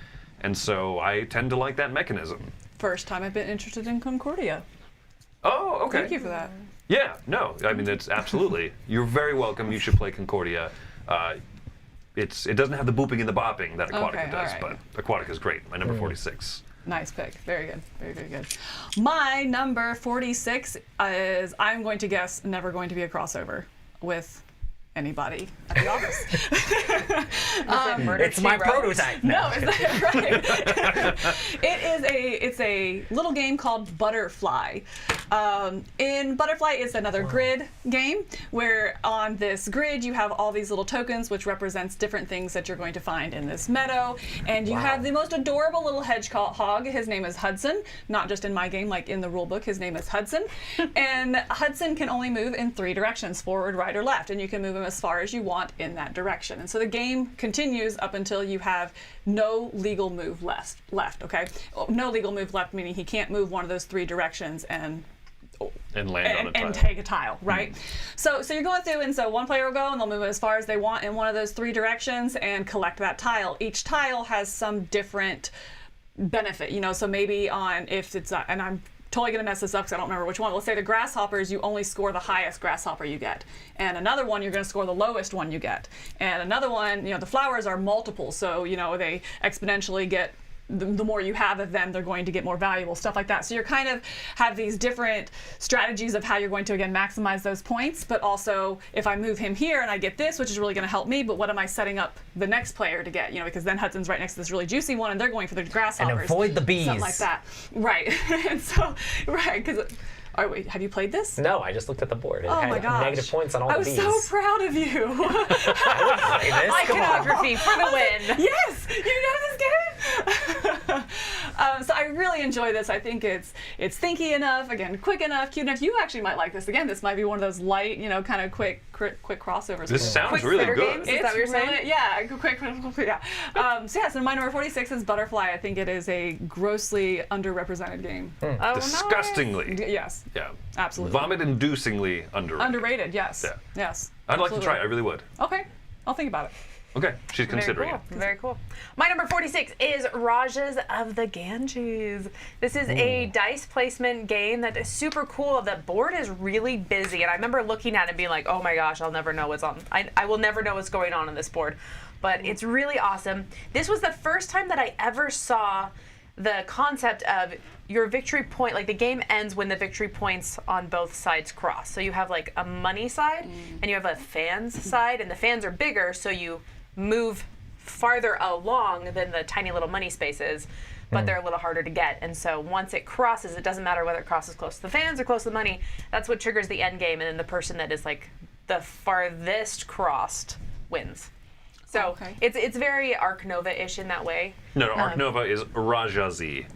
And so I tend to like that mechanism. First time I've been interested in Concordia. Oh, okay. Thank you for that. Yeah, no, I mean, it's absolutely. You're very welcome. You should play Concordia. It doesn't have the booping and the bopping that Aquatica Okay, does, all right. but Aquatica is great. My number 46. Nice pick. Very good. Very, very good. My number 46 is, I'm going to guess, never going to be a crossover with anybody at the office. It's my prototype. No, is that right? It's a little game called Butterfly. In Butterfly, it's another grid game where on this grid you have all these little tokens which represents different things that you're going to find in this meadow, and you have the most adorable little hedgehog. His name is Hudson, not just in my game, like in the rule book. His name is Hudson, and Hudson can only move in 3 directions: forward, right, or left, and you can move him as far as you want in that direction. And so the game continues up until you have no legal move left. Okay, no legal move left, meaning he can't move one of those 3 directions and land on a tile. and take a tile, right? So you're going through, and so one player will go and they'll move as far as they want in one of those 3 directions and collect that tile. Each tile has some different benefit, so maybe if it's and I'm totally gonna mess this up because I don't remember which one. Let's say the grasshoppers, you only score the highest grasshopper you get, and another one you're gonna score the lowest one you get, and another one, the flowers are multiple, so they exponentially get. The more you have of them, they're going to get more valuable, stuff like that. So you're kind of have these different strategies of how you're going to, again, maximize those points, but also if I move him here and I get this, which is really going to help me, but what am I setting up the next player to get? Because then Hudson's right next to this really juicy one and they're going for the grasshoppers. And avoid the bees. Something like that. Right. And so, right, because Wait, have you played this? No, I just looked at the board. It Oh had my gosh. negative points on all I the was Bs. so proud of you. I wouldn't play this. Come on. Iconography for the win. Yes, you know this game. So I really enjoy this. I think it's thinky enough, again, quick enough, cute enough. You actually might like this. Again, this might be one of those light, kind of quick crossovers. This sounds Quick really spitter good. games? Is that what you're saying? Yeah, quick, yeah. So my number 46 is Butterfly. I think it is a grossly underrepresented game. Oh, nice. Disgustingly. Yes, Yeah. absolutely. Vomit-inducingly underrated. Underrated, yes. Yeah. Yes. I'd like to absolutely. try it. I really would. Okay, I'll think about it. Okay, she's considering Very it. cool. Very cool. My number 46 is Rajas of the Ganges. This is a dice placement game that is super cool. The board is really busy, and I remember looking at it and being like, oh my gosh, I'll never know what's on. I will never know what's going on this board. But it's really awesome. This was the first time that I ever saw the concept of your victory point, like the game ends when the victory points on both sides cross. So you have like a money side and you have a fans side, and the fans are bigger, so you move farther along than the tiny little money spaces, but they're a little harder to get. And so once it crosses, it doesn't matter whether it crosses close to the fans or close to the money. That's what triggers the end game, and then the person that is like the farthest crossed wins. So Okay. it's very Ark Nova-ish in that way. No, Ark Nova is Rajazi.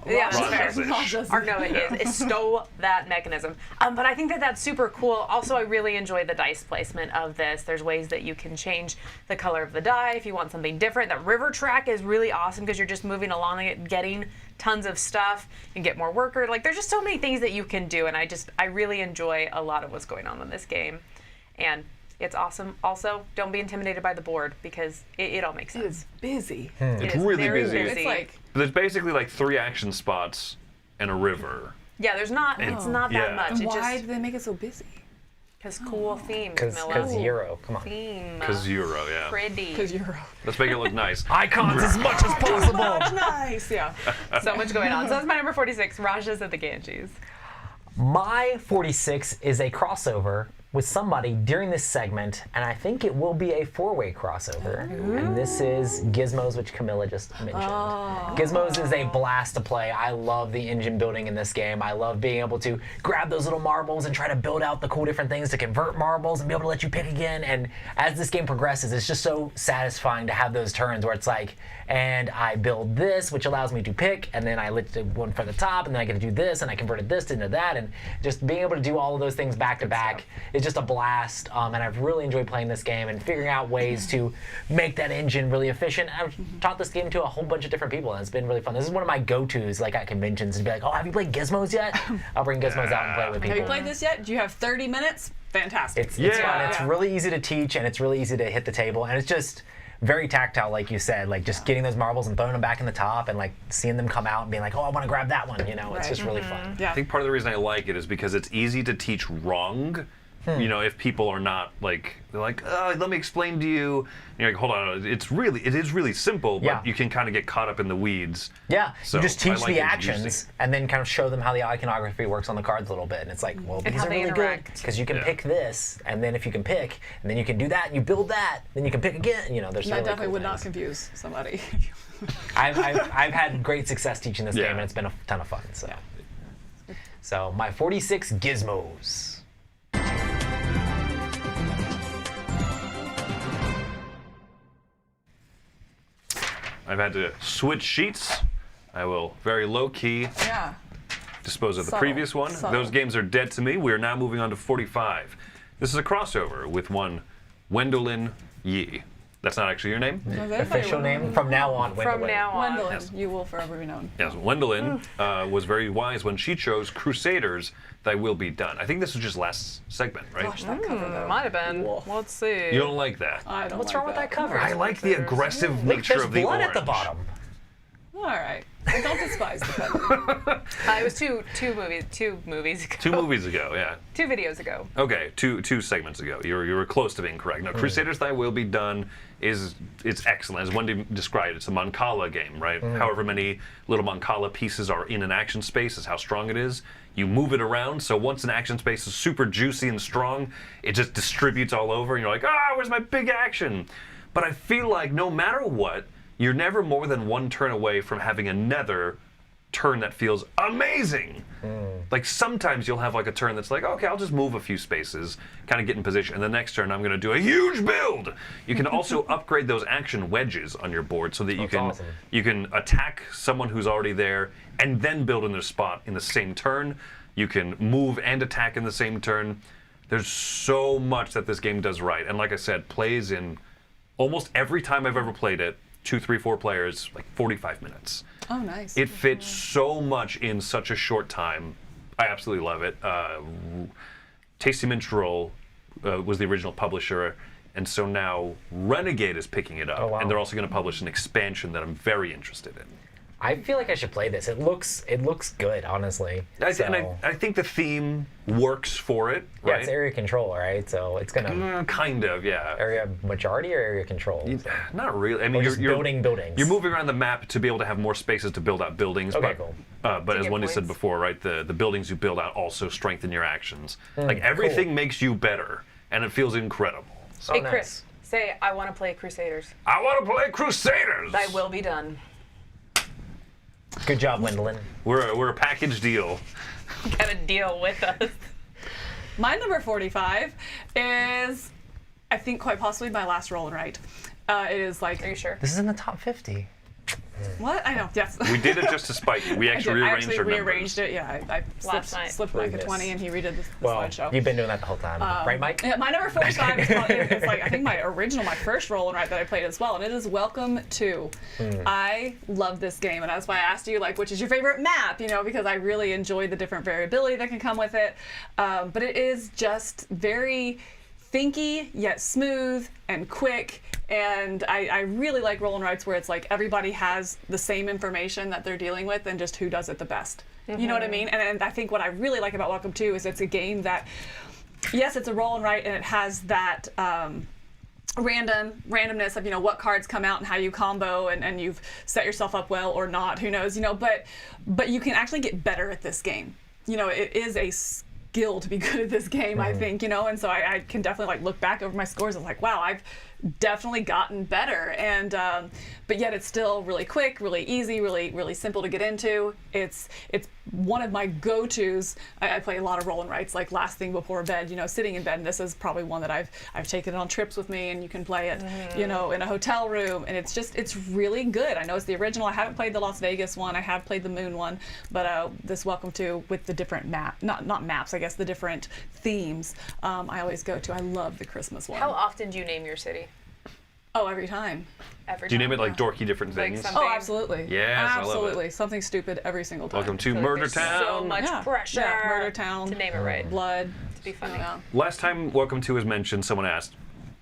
Yeah, that's fair. Rajas-ish. Ark Nova is stole that mechanism. But I think that that's super cool. Also, I really enjoy the dice placement of this. There's ways that you can change the color of the die if you want something different. That river track is really awesome because you're just moving along and getting tons of stuff and get more worker. Like, there's just so many things that you can do, and I really enjoy a lot of what's going on in this game. And it's awesome. Also, don't be intimidated by the board because it all makes sense. It's busy. It It's is really very busy. It's like, There's basically like 3 action spots and a river. Yeah, it's not that Yeah. much. and It why just do they make it so busy? because cool theme, Because Camilla. Euro. Come on. Theme. Because Euro, yeah. Pretty. Because you're Let's make it look nice. Icons as much as possible. nice. Yeah. So much going on. So that's my number 46, Rajas of the Ganges. My 46 is a crossover with somebody during this segment, and I think it will be a 4-way crossover. And this is Gizmos, which Camilla just mentioned. Gizmos is a blast to play. I love the engine building in this game. I love being able to grab those little marbles and try to build out the cool different things to convert marbles and be able to let you pick again. And as this game progresses, it's just so satisfying to have those turns where it's like, and I build this, which allows me to pick, and then I lifted one for the top, and then I get to do this, and I converted this into that, and just being able to do all of those things back to back is just a blast. And I've really enjoyed playing this game and figuring out ways to make that engine really efficient. I've taught this game to a whole bunch of different people, and it's been really fun. This is one of my go-tos, like at conventions, to be like, oh, have you played Gizmos yet? I'll bring Gizmos out and play with people. Have you played this yet? Do you have 30 minutes? Fantastic. It's fun. Yeah. It's really easy to teach, and it's really easy to hit the table, and it's just very tactile, like you said, like just getting those marbles and throwing them back in the top and like seeing them come out and being like, oh, I want to grab that one, it's just really fun. Yeah. I think part of the reason I like it is because it's easy to teach wrong. If people are not like, they're like, oh, let me explain to you. And you're like, hold on, it is really simple, but Yeah. you can kind of get caught up in the weeds. Yeah, So, you just I teach like the introducing actions and then kind of show them how the iconography works on the cards a little bit. And it's like, well, these how are they really good interact. because you can Yeah. pick this, and then if you can pick, and then you can do that, and you build that, then you can pick again. There's That really definitely cool would not things. confuse somebody. I've had great success teaching this Yeah. game, and it's been a ton of fun. So my 46 Gizmos. I've had to switch sheets. I will very low key Yeah. dispose of the Subtle, previous one. subtle. Those games are dead to me. We are now moving on to 45. This is a crossover with one Wendy Yi. That's not actually your name? Official name from now on. From now on. Gwendolyn, you will forever be known. Yes, Wendelin was very wise when she chose Crusaders, Thy Will Be Done. I think this was just last segment, right? Gosh, that cover though. Might have been. Woof. Let's see. You don't like that? I don't What's like wrong with that cover? I like the aggressive Look, nature there's of the blood orange. at the bottom. All right. Well, don't despise the cover. It was two movies ago. 2 movies ago, yeah. 2 videos ago. Okay, two segments ago. You were close to being correct. Now, Crusaders Thy Will Be Done it's excellent. As Wendy described, it's a Mancala game, right? However many little Mancala pieces are in an action space is how strong it is. You move it around, so once an action space is super juicy and strong, it just distributes all over, and you're like, where's my big action? But I feel like no matter what, you're never more than one turn away from having another turn that feels amazing. Like sometimes you'll have like a turn that's like, okay, I'll just move a few spaces, kind of get in position, and the next turn I'm going to do a huge build. You can also upgrade those action wedges on your board so that you can attack someone who's already there and then build in their spot in the same turn. You can move and attack in the same turn. There's so much that this game does right, and like I said, plays in almost every time I've ever played it, 2, 3, 4 players, like 45 minutes. Oh, nice. It fits so much in such a short time. I absolutely love it. Tasty Minstrel was the original publisher, and so now Renegade is picking it up, Oh, wow. and they're also going to publish an expansion that I'm very interested in. I feel like I should play this. It looks good, honestly. And I think the theme works for it, Yeah, right? it's area control, right? So it's gonna Kind of, yeah. area majority or area control. Not really. I mean, Or just building buildings. You're moving around the map to be able to have more spaces to build out buildings. Okay, but, cool. But as get Wendy said points. before, right, the buildings you build out also strengthen your actions. Like everything makes you better, and it feels incredible. So, Hey, nice. Chris, say, I want to play Crusaders. I want to play Crusaders. Thy will be done. Good job, Wendelin. We're a package deal. Got to deal with us. My number 45 is, I think, quite possibly my last roll and write. It is like, Are you sure? This is in the top 50. what? I know, yes. We did it just to spite you. We I actually did. I rearranged actually our rearranged numbers. it. Yeah, I Last night. slipped Mike a Goodness. 20 and he redid the Well, slideshow. you've been doing that the whole time, right, Mike? Yeah, my number 45 is probably, it's like, I think my first roll and write that I played as well, and it is Welcome to. I love this game, and that's why I asked you, like, which is your favorite map, you know, because I really enjoy the different variability that can come with it. But it is just very thinky, yet smooth and quick. And I really like roll and writes where it's like everybody has the same information that they're dealing with and just who does it the best. You know what I mean? And I think what I really like about Welcome to is it's a game that, yes, it's a roll and write, and it has that randomness of, you know, what cards come out and how you combo, and you've set yourself up well or not, who knows, you know, but you can actually get better at this game. You know, it is a skill to be good at this game, I think, you know, and so I can definitely like look back over my scores and like, wow, I've definitely gotten better, and but yet it's still really quick, really easy, really simple to get into. It's one of my go-tos. I play a lot of roll and writes, like last thing before bed, you know, sitting in bed, and this is probably one that I've taken on trips with me, and you can play it, you know, in a hotel room, and it's really good. I know it's the original. I haven't played the Las Vegas one. I have played the Moon one, but this Welcome to, with the different not maps, I guess, the different themes, I always go to. I love the Christmas one. How often do you name your city? Oh, every time. Every Do you time? name it like dorky different Like things? something- Oh, absolutely. Yes, I love it. absolutely. Something stupid every single time. Welcome to Like Murder there's Town. So much Yeah. pressure. Yeah, Murder Town. To name it right. Blood. To be funny. Yeah. Last time Welcome to was mentioned, someone asked.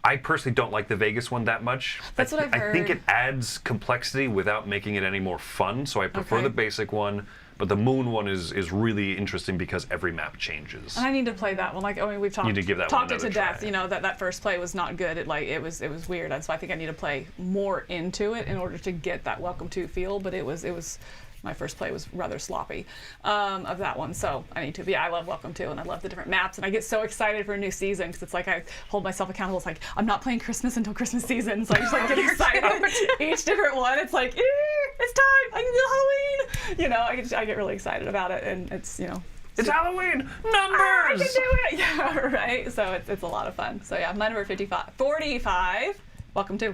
I personally don't like the Vegas one that much. That's what I've I think heard. it adds complexity without making it any more fun, so I prefer Okay. the basic one. But the Moon one is really interesting because every map changes. And I need to play that one. Like, I mean, we've talked need to give that one talked it to another death. try. You know, that first play was not good. It was weird. And so I think I need to play more into it in order to get that Welcome to feel. But it was my first play was rather sloppy of that one. So I need to. But yeah, I love Welcome to, and I love the different maps, and I get so excited for a new season because it's like I hold myself accountable. It's like I'm not playing Christmas until Christmas season. So I just like get excited. Each different one. It's like it's time. I can do Halloween. You know, I get really excited about it, and it's, you know. It's Halloween! Numbers! I can do it! Yeah, right. So it's a lot of fun. So yeah, my number 45. Welcome to.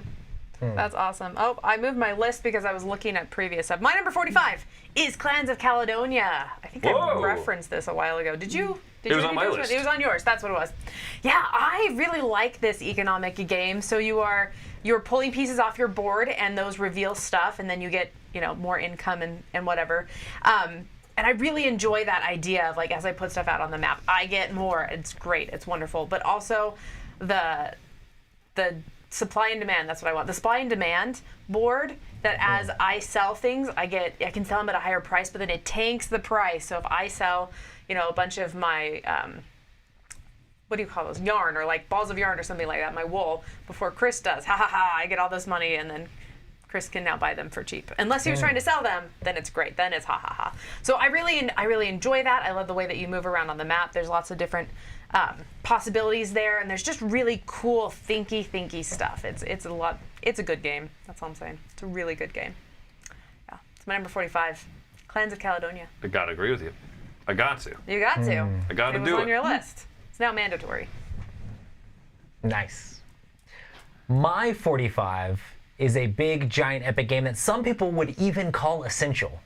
That's awesome. Oh, I moved my list because I was looking at previous stuff. My number 45 is Clans of Caledonia. I think I Whoa. referenced this a while ago. Did you? It was you on my introduce list. It was on yours. That's what it was. Yeah, I really like this economic game. So you're pulling pieces off your board, and those reveal stuff, and then you get, you know, more income and whatever. And I really enjoy that idea of, like, as I put stuff out on the map, I get more. It's great. It's wonderful. But also the supply and demand, that's what I want. The supply and demand board, that as I sell things, I can sell them at a higher price, but then it tanks the price. So if I sell, you know, a bunch of my, what do you call those? Yarn, or like balls of yarn or something like that, my wool, before Chris does, I get all this money, and then Chris can now buy them for cheap. Unless he was trying to sell them, then it's great. Then it's So I really enjoy that. I love the way that you move around on the map. There's lots of different possibilities there, and there's just really cool thinky stuff. It's a lot. It's a good game. That's all I'm saying. It's a really good game. Yeah, it's my number 45. Clans of Caledonia. I gotta agree with you. I got to. You got to. I gotta It was do on it. your list. It's now mandatory. Nice. My 45 is a big, giant, epic game that some people would even call essential.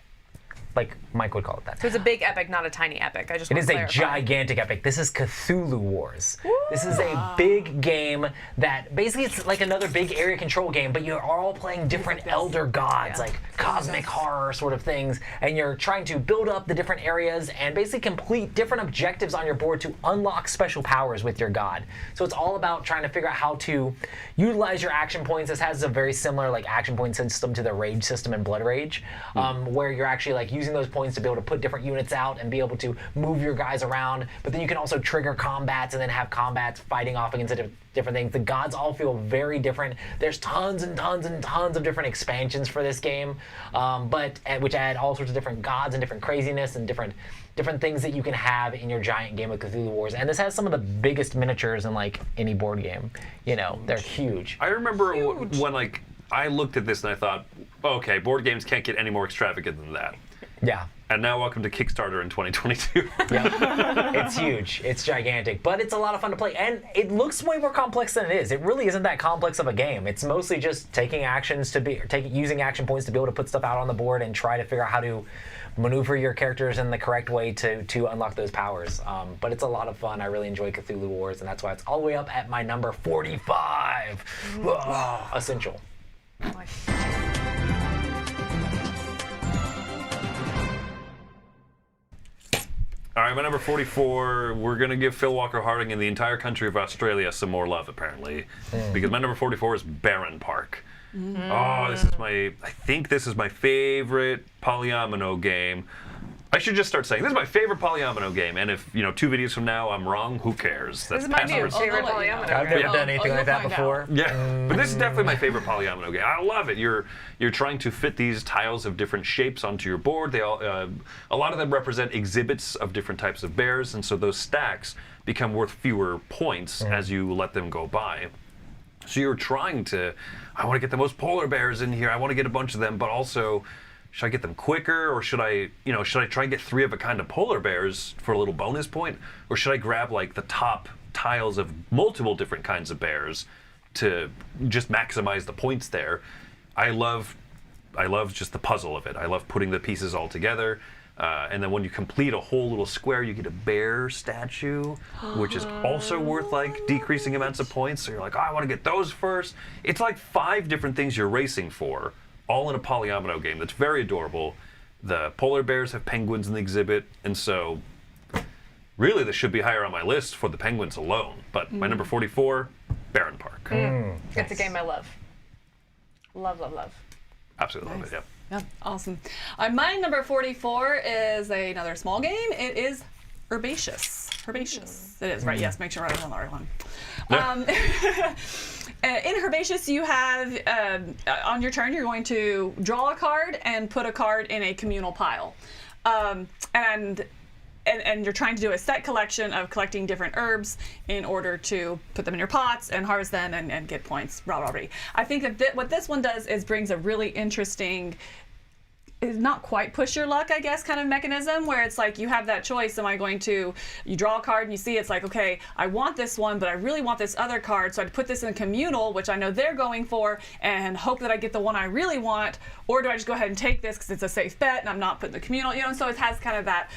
Like Mike would call it that. So it's a big epic, not a tiny epic. I just It want is to a clarify. gigantic epic. This is Cthulhu Wars. This is a big game that basically it's like another big area control game, but you're all playing different elder gods, like cosmic horror sort of things, and you're trying to build up the different areas and basically complete different objectives on your board to unlock special powers with your god. So it's all about trying to figure out how to utilize your action points. This has a very similar like action point system to the Rage system in Blood Rage, where you're actually like using those points to be able to put different units out and be able to move your guys around, but then you can also trigger combats and then have combats fighting off against different things. The gods all feel very different. There's tons and tons and tons of different expansions for this game, which add all sorts of different gods and different craziness and different things that you can have in your giant game of Cthulhu Wars. And this has some of the biggest miniatures in like any board game. You know, they're huge. I remember when like I looked at this and I thought, okay, board games can't get any more extravagant than that. Yeah. And now welcome to Kickstarter in 2022. Yeah, it's huge. It's gigantic, but it's a lot of fun to play, and it looks way more complex than it is. It really isn't that complex of a game. It's mostly just taking actions using action points to be able to put stuff out on the board and try to figure out how to maneuver your characters in the correct way to unlock those powers. But it's a lot of fun. I really enjoy Cthulhu Wars, and that's why it's all the way up at my number 45. Essential. All right, my number 44, we're going to give Phil Walker Harding and the entire country of Australia some more love, apparently, because my number 44 is Baron Park. Oh, I think this is my favorite polyomino game. I should just start saying, this is my favorite polyomino game, and if, 2 videos from now I'm wrong, who cares? This is my new passive favorite I'll let you know. polyomino. I've never done anything you'll like that find out. before. Yeah, but this is definitely my favorite polyomino game. I love it. You're trying to fit these tiles of different shapes onto your board. They all, a lot of them represent exhibits of different types of bears, and so those stacks become worth fewer points as you let them go by. So you're trying to, I want to get the most polar bears in here. I want to get a bunch of them, but also, should I get them quicker, or should I try and get 3 of a kind of polar bears for a little bonus point, or should I grab like the top tiles of multiple different kinds of bears to just maximize the points there? I love just the puzzle of it. I love putting the pieces all together. And then when you complete a whole little square, you get a bear statue, which is also worth like decreasing amounts of points. So you're like, oh, I want to get those first. It's like 5 different things you're racing for, all in a polyomino game that's very adorable. The polar bears have penguins in the exhibit, and so really this should be higher on my list for the penguins alone. But my number 44, Baron Park. It's a game I love. Love, love, love. Absolutely love it, yeah. Yeah, awesome. My number 44 is another small game. It is Herbaceous. Herbaceous. It is, right? Yes, make sure I was on the right one. In Herbaceous, you have, on your turn, you're going to draw a card and put a card in a communal pile. And you're trying to do a set collection of collecting different herbs in order to put them in your pots and harvest them and get points. I think that what this one does is brings a really interesting, is not quite push your luck, I guess, kind of mechanism, where it's like you have that choice. You draw a card and you see it's like, okay, I want this one, but I really want this other card, so I'd put this in communal, which I know they're going for, and hope that I get the one I really want, or do I just go ahead and take this because it's a safe bet and I'm not putting the communal, so it has kind of that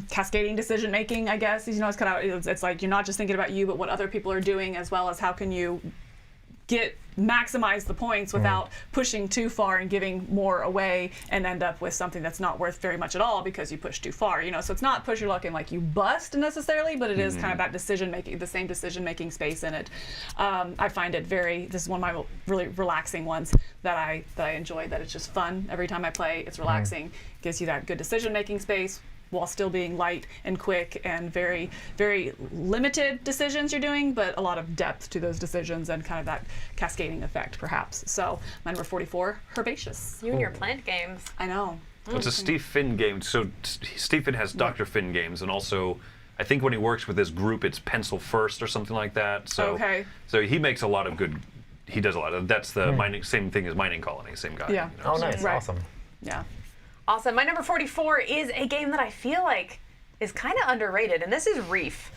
cascading decision making, I guess. It's kind of, it's like you're not just thinking about you, but what other people are doing, as well as how can you maximize the points without pushing too far and giving more away and end up with something that's not worth very much at all because you push too far. So it's not push your luck and like you bust necessarily, but it is kind of that decision making, the same decision making space in it. I find it this is one of my really relaxing ones that I enjoy. That it's just fun every time I play. It's relaxing, gives you that good decision making space, while still being light and quick and very, very limited decisions you're doing, but a lot of depth to those decisions and kind of that cascading effect, perhaps. So, my number 44, Herbaceous. You and your plant games. I know. It's a Steve Finn game. So Steve Finn has Dr. Finn games, and also I think when he works with his group, it's Pencil First or something like that. So, Okay. So he makes a lot of good. He does a lot of. That's the mining, same thing as Mining Colony, same guy. Yeah. Oh, nice. Right. Awesome. Yeah. Awesome. My number 44 is a game that I feel like is kind of underrated, and this is Reef.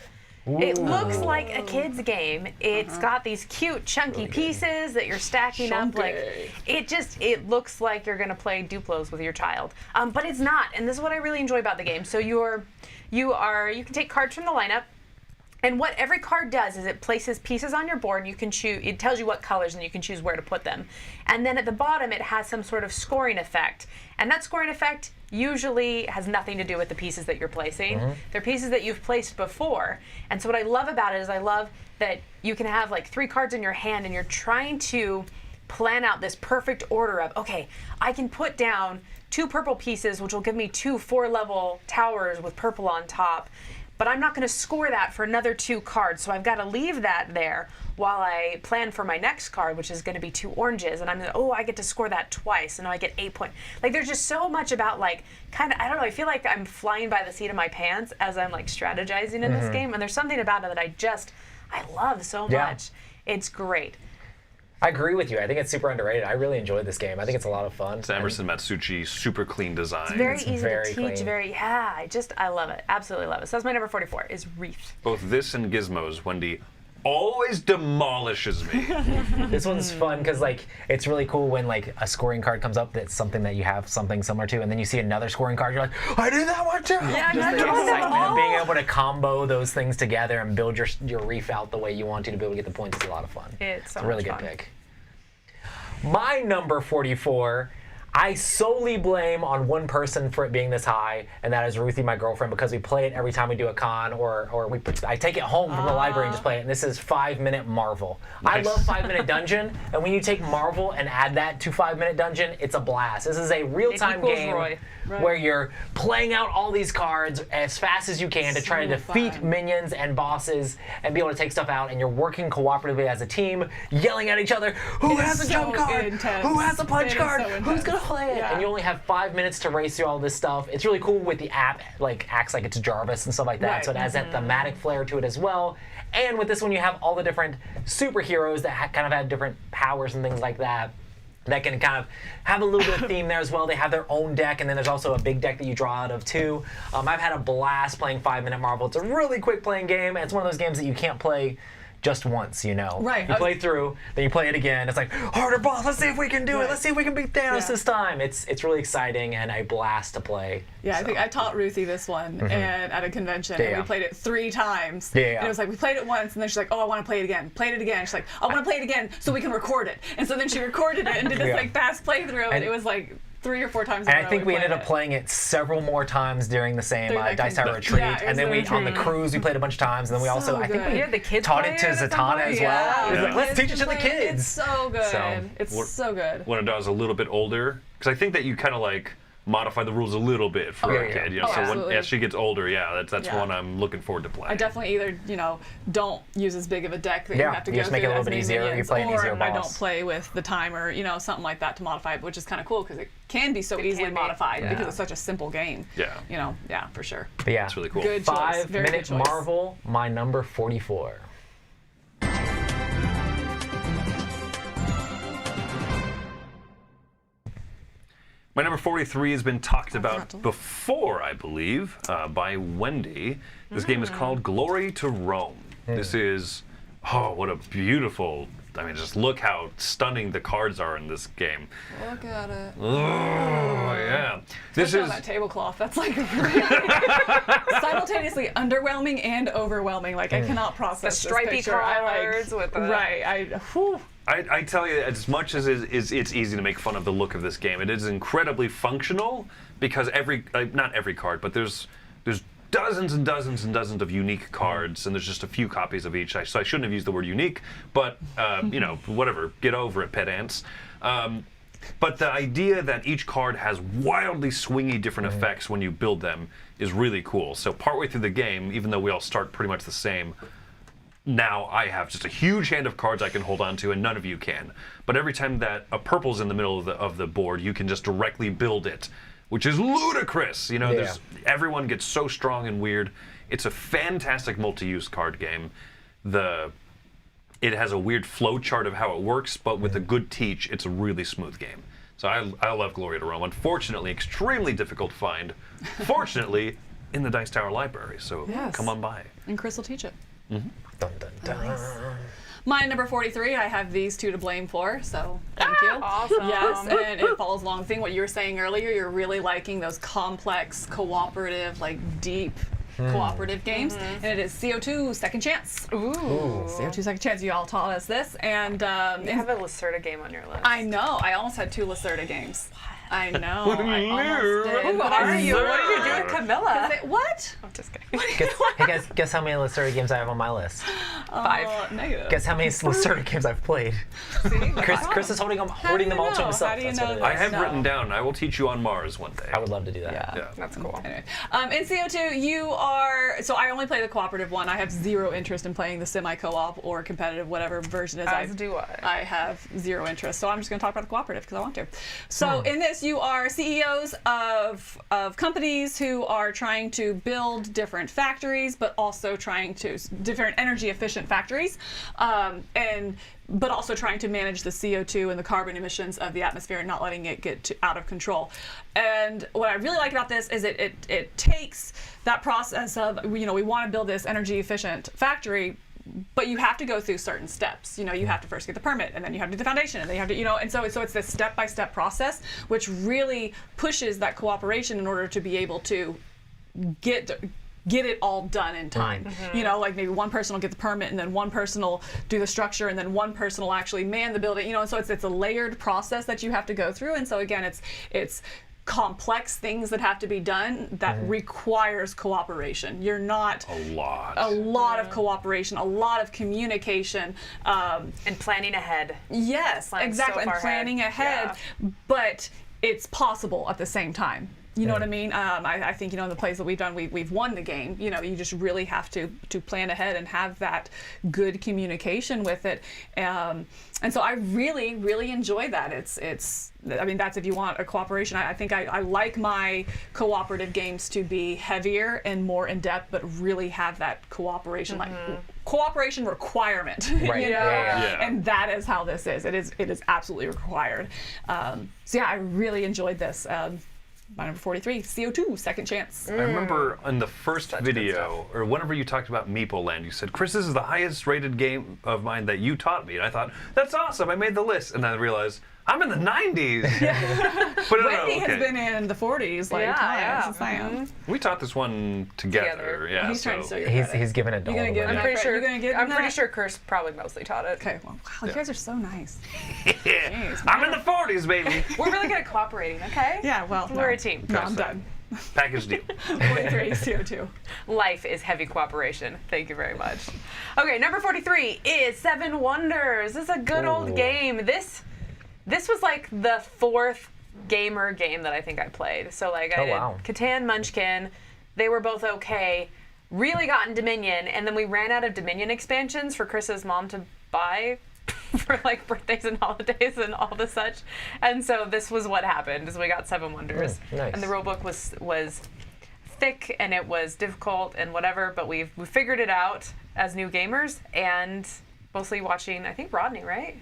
It looks like a kid's game. It's got these cute, chunky pieces that you're stacking up. Like it looks like you're gonna play Duplos with your child, but it's not. And this is what I really enjoy about the game. So you can take cards from the lineup. And what every card does is it places pieces on your board. You can choose. It tells you what colors, and you can choose where to put them. And then at the bottom, it has some sort of scoring effect. And that scoring effect usually has nothing to do with the pieces that you're placing. They're pieces that you've placed before. And so what I love about it is I love that you can have like 3 cards in your hand, and you're trying to plan out this perfect order of, okay, I can put down 2 purple pieces, which will give me 2 4-level towers with purple on top. But I'm not going to score that for another 2 cards, so I've got to leave that there while I plan for my next card, which is going to be 2 oranges, and I'm going to, I get to score that twice, and now I get 8 points. Like, there's just so much about, like, kind of, I don't know, I feel like I'm flying by the seat of my pants as I'm, like, strategizing in this game, and there's something about it that I love so much. It's great. I agree with you. I think it's super underrated. I really enjoyed this game. I think it's a lot of fun. It's Emerson Matsuchi, super clean design. It's very easy very to teach. clean. I love it. Absolutely love it. So that's my number 44 is Reef. Both this and Gizmos, Wendy always demolishes me. This one's fun because like it's really cool when like a scoring card comes up that's something that you have something similar to, and then you see another scoring card, you're like, I did that one too. Yeah, Just the I excitement know. of being able to combo those things together and build your reef out the way you want to be able to get the points is a lot of fun. It's so a really much good fun. pick. My number 44, I solely blame on one person for it being this high, and that is Ruthie, my girlfriend, because we play it every time we do a con, or I take it home from the library and just play it, and this is 5-Minute Marvel. Nice. I love 5-Minute Dungeon, and when you take Marvel and add that to 5-Minute Dungeon, it's a blast. This is a real-time equals game Roy. where you're playing out all these cards as fast as you can to try to defeat minions and bosses and be able to take stuff out, and you're working cooperatively as a team, yelling at each other, who has a jump card? intense. Who has a punch It is card? so Who's intense. gonna play it? Yeah. And you only have 5 minutes to race through all this stuff. It's really cool with the app, like acts like it's Jarvis and stuff like that. Right. So it has that thematic flair to it as well. And with this one, you have all the different superheroes that kind of have different powers and things like that. That can kind of have a little bit of theme there as well. They have their own deck, and then there's also a big deck that you draw out of too. I've had a blast playing 5-Minute Marvel. It's a really quick playing game, and it's one of those games that you can't play just once, you know. Right. You play through, then you play it again. It's like, harder boss, let's see if we can do it. Let's see if we can beat Thanos this time. It's really exciting and a blast to play. Yeah, I So. think I taught Ruthie this one and at a convention, and Yeah. we played it 3 times. Yeah. And it was like, we played it once, and then she's like, oh, I want to play it again. Played it again. She's like, I want to play it again so we can record it. And so then she recorded it and did this Yeah. like fast playthrough, and And- it was like 3 or 4 times in a And row I think we ended played up it. playing it several more times during the same During that Dice Tower convention. retreat. Yeah, it and was then the we on the retreat. cruise we played a bunch of times. And then we also So I think good. we Yeah, the kids taught play it to it at some Zatanna point. as well. Yeah. It was like, Yeah. let's teach it to the Play it. kids. It's so good. So, it's what- so good. When I was a little bit older, because I think that you kind of like modify the rules a little bit for Yeah, a yeah. kid. You Oh, know, so when absolutely. as she gets older, that's Yeah. one I'm looking forward to playing. I definitely either, don't use as big of a deck that Yeah, you have to you go just through make it a little as bit many easier, you minions, play an easier or I don't boss. play with the timer, something like that to modify it, which is kind of cool because it can be so easily can be. modified Yeah. because it's such a simple game. Yeah. Yeah, for sure. But yeah, It's really cool. Good choice. Very good 5-Minute choice. Marvel, my number 44. My number 43 has been talked forgot about to- before, I believe, by Wendy. This game is called Glory to Rome. This is, what a beautiful, just look how stunning the cards are in this game. Look at it. Oh, yeah. This Look is, at that tablecloth. That's like really simultaneously underwhelming and overwhelming. Like I cannot process The this stripy picture. cards with the- Whew. I tell you, as much as it's easy to make fun of the look of this game, it is incredibly functional because not every card, but there's dozens and dozens and dozens of unique cards, and there's just a few copies of each. So I shouldn't have used the word unique, but whatever. Get over it, pedants. But the idea that each card has wildly swingy different effects when you build them is really cool. So partway through the game, even though we all start pretty much the same, now I have just a huge hand of cards I can hold on to, and none of you can. But every time that a purple's in the middle of the board, you can just directly build it, which is ludicrous. Everyone gets so strong and weird. It's a fantastic multi-use card game. It has a weird flow chart of how it works, but with a good teach, it's a really smooth game. So I love Gloria to Rome. Unfortunately, extremely difficult to find. Fortunately, in the Dice Tower library. So Yes. come on by. And Chris will teach it. Dun, dun, dun. My number 43, I have these two to blame for, so thank you. Awesome. Yes, and it follows along the thing what you were saying earlier. You're really liking those complex, cooperative, like deep cooperative games, and it is CO2 Second Chance. Ooh. CO2 Second Chance. You all taught us this, and You have a Lacerda game on your list. I know. I almost had 2 Lacerda games. I know. What do you I mean? almost did. Who but are I you? What did you do with Is Camilla? it- What? I'm just kidding. Hey guys, guess how many Lacerda games I have on my list? 5. Negative. Guess how many Lacerda games I've played? Chris is holding them all to himself. How do you That's what know it that? I is. have No. written down, I will teach you on Mars one day. I would love to do that. Yeah. Yeah. That's cool. Anyway, in CO2, you are. So I only play the cooperative one. I have zero interest in playing the semi-co-op or competitive, whatever version is. As do I. I have zero interest, so I'm just going to talk about the cooperative because I want to. So in this, you are CEOs of companies who are trying to build different factories, but also trying to different energy efficient factories, but also trying to manage the CO2 and the carbon emissions of the atmosphere and not letting it get out of control. And what I really like about this is it takes that process of, we want to build this energy efficient factory, but you have to go through certain steps. You have to first get the permit, and then you have to do the foundation, and then you have to, and so it's this step-by-step process, which really pushes that cooperation in order to be able to get it all done in time. Like maybe one person will get the permit, and then one person will do the structure, and then one person will actually man the building. And so it's a layered process that you have to go through. And so again, it's complex things that have to be done that requires cooperation. You're not A lot. a lot of cooperation, a lot of communication. And planning ahead. Yes, Planning exactly. so And far planning ahead, but it's possible at the same time. You know what I mean? I think, in the plays that we've done, we've won the game. You just really have to plan ahead and have that good communication with it. And so I really, really enjoy that. That's if you want a cooperation. I think I like my cooperative games to be heavier and more in depth, but really have that cooperation, like cooperation requirement. Right. Yeah. And that is how this is. It is absolutely required. So yeah, I really enjoyed this. My number 43, CO2, Second Chance. I remember in the first video, or whenever you talked about Meeple Land, you said, Chris, this is the highest rated game of mine that you taught me. And I thought, that's awesome, I made the list. And then I realized, I'm in the 90s. But Wendy has been in the 40s, like, Yeah, since I am. We taught this one together. Yeah, He's trying to so- show you. He's giving it all gonna give away. him I'm pretty sure. You're gonna give him I'm pretty that? sure Chris probably mostly taught it. Okay, well, wow, you guys are so nice. Yeah. I'm in the 40s, baby. We're really good at cooperating. Okay. Yeah, well, We're a team. No, I'm done. Package deal. 43, CO2. Life is heavy cooperation. Thank you very much. Okay, number 43 is Seven Wonders. This is a good old Ooh. game. This was like the 4th gamer game that I think I played. So like I Oh, did wow. Catan, Munchkin. They were both okay. Really got in Dominion, and then we ran out of Dominion expansions for Chris's mom to buy for like birthdays and holidays and all the such. And so this was what happened: is we got Seven Wonders, nice. and the rulebook was thick and it was difficult and whatever. But we figured it out as new gamers, and mostly watching, I think, Rodney, right?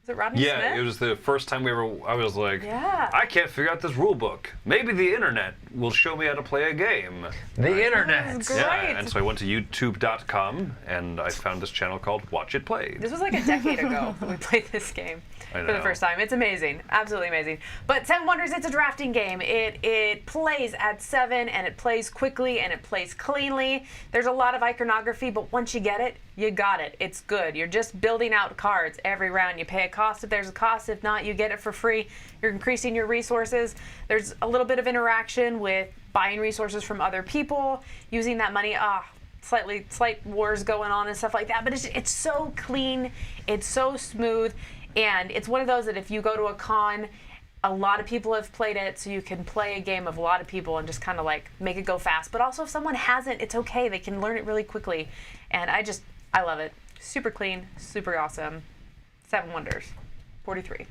Is it Rodney Yeah, Smith? it was the first time I was like, Yeah. I can't figure out this rule book. Maybe the internet will show me how to play a game. The internet. Great. Yeah, and so I went to youtube.com and I found this channel called Watch It Played. This was like a decade ago that we played this game I for the know. first time. It's amazing, absolutely amazing. But Seven Wonders, it's a drafting game. It plays at 7, and it plays quickly, and it plays cleanly. There's a lot of iconography, but once you get it, you got it. It's good. You're just building out cards every round. You pay a cost if there's a cost. If not, you get it for free. You're increasing your resources. There's a little bit of interaction with buying resources from other people, using that money. Slight wars going on and stuff like that, but it's so clean, it's so smooth, and it's one of those that if you go to a con, a lot of people have played it, so you can play a game of a lot of people and just kind of like make it go fast. But also if someone hasn't, it's okay, they can learn it really quickly, and I love it. Super clean, super awesome. Seven Wonders, 43.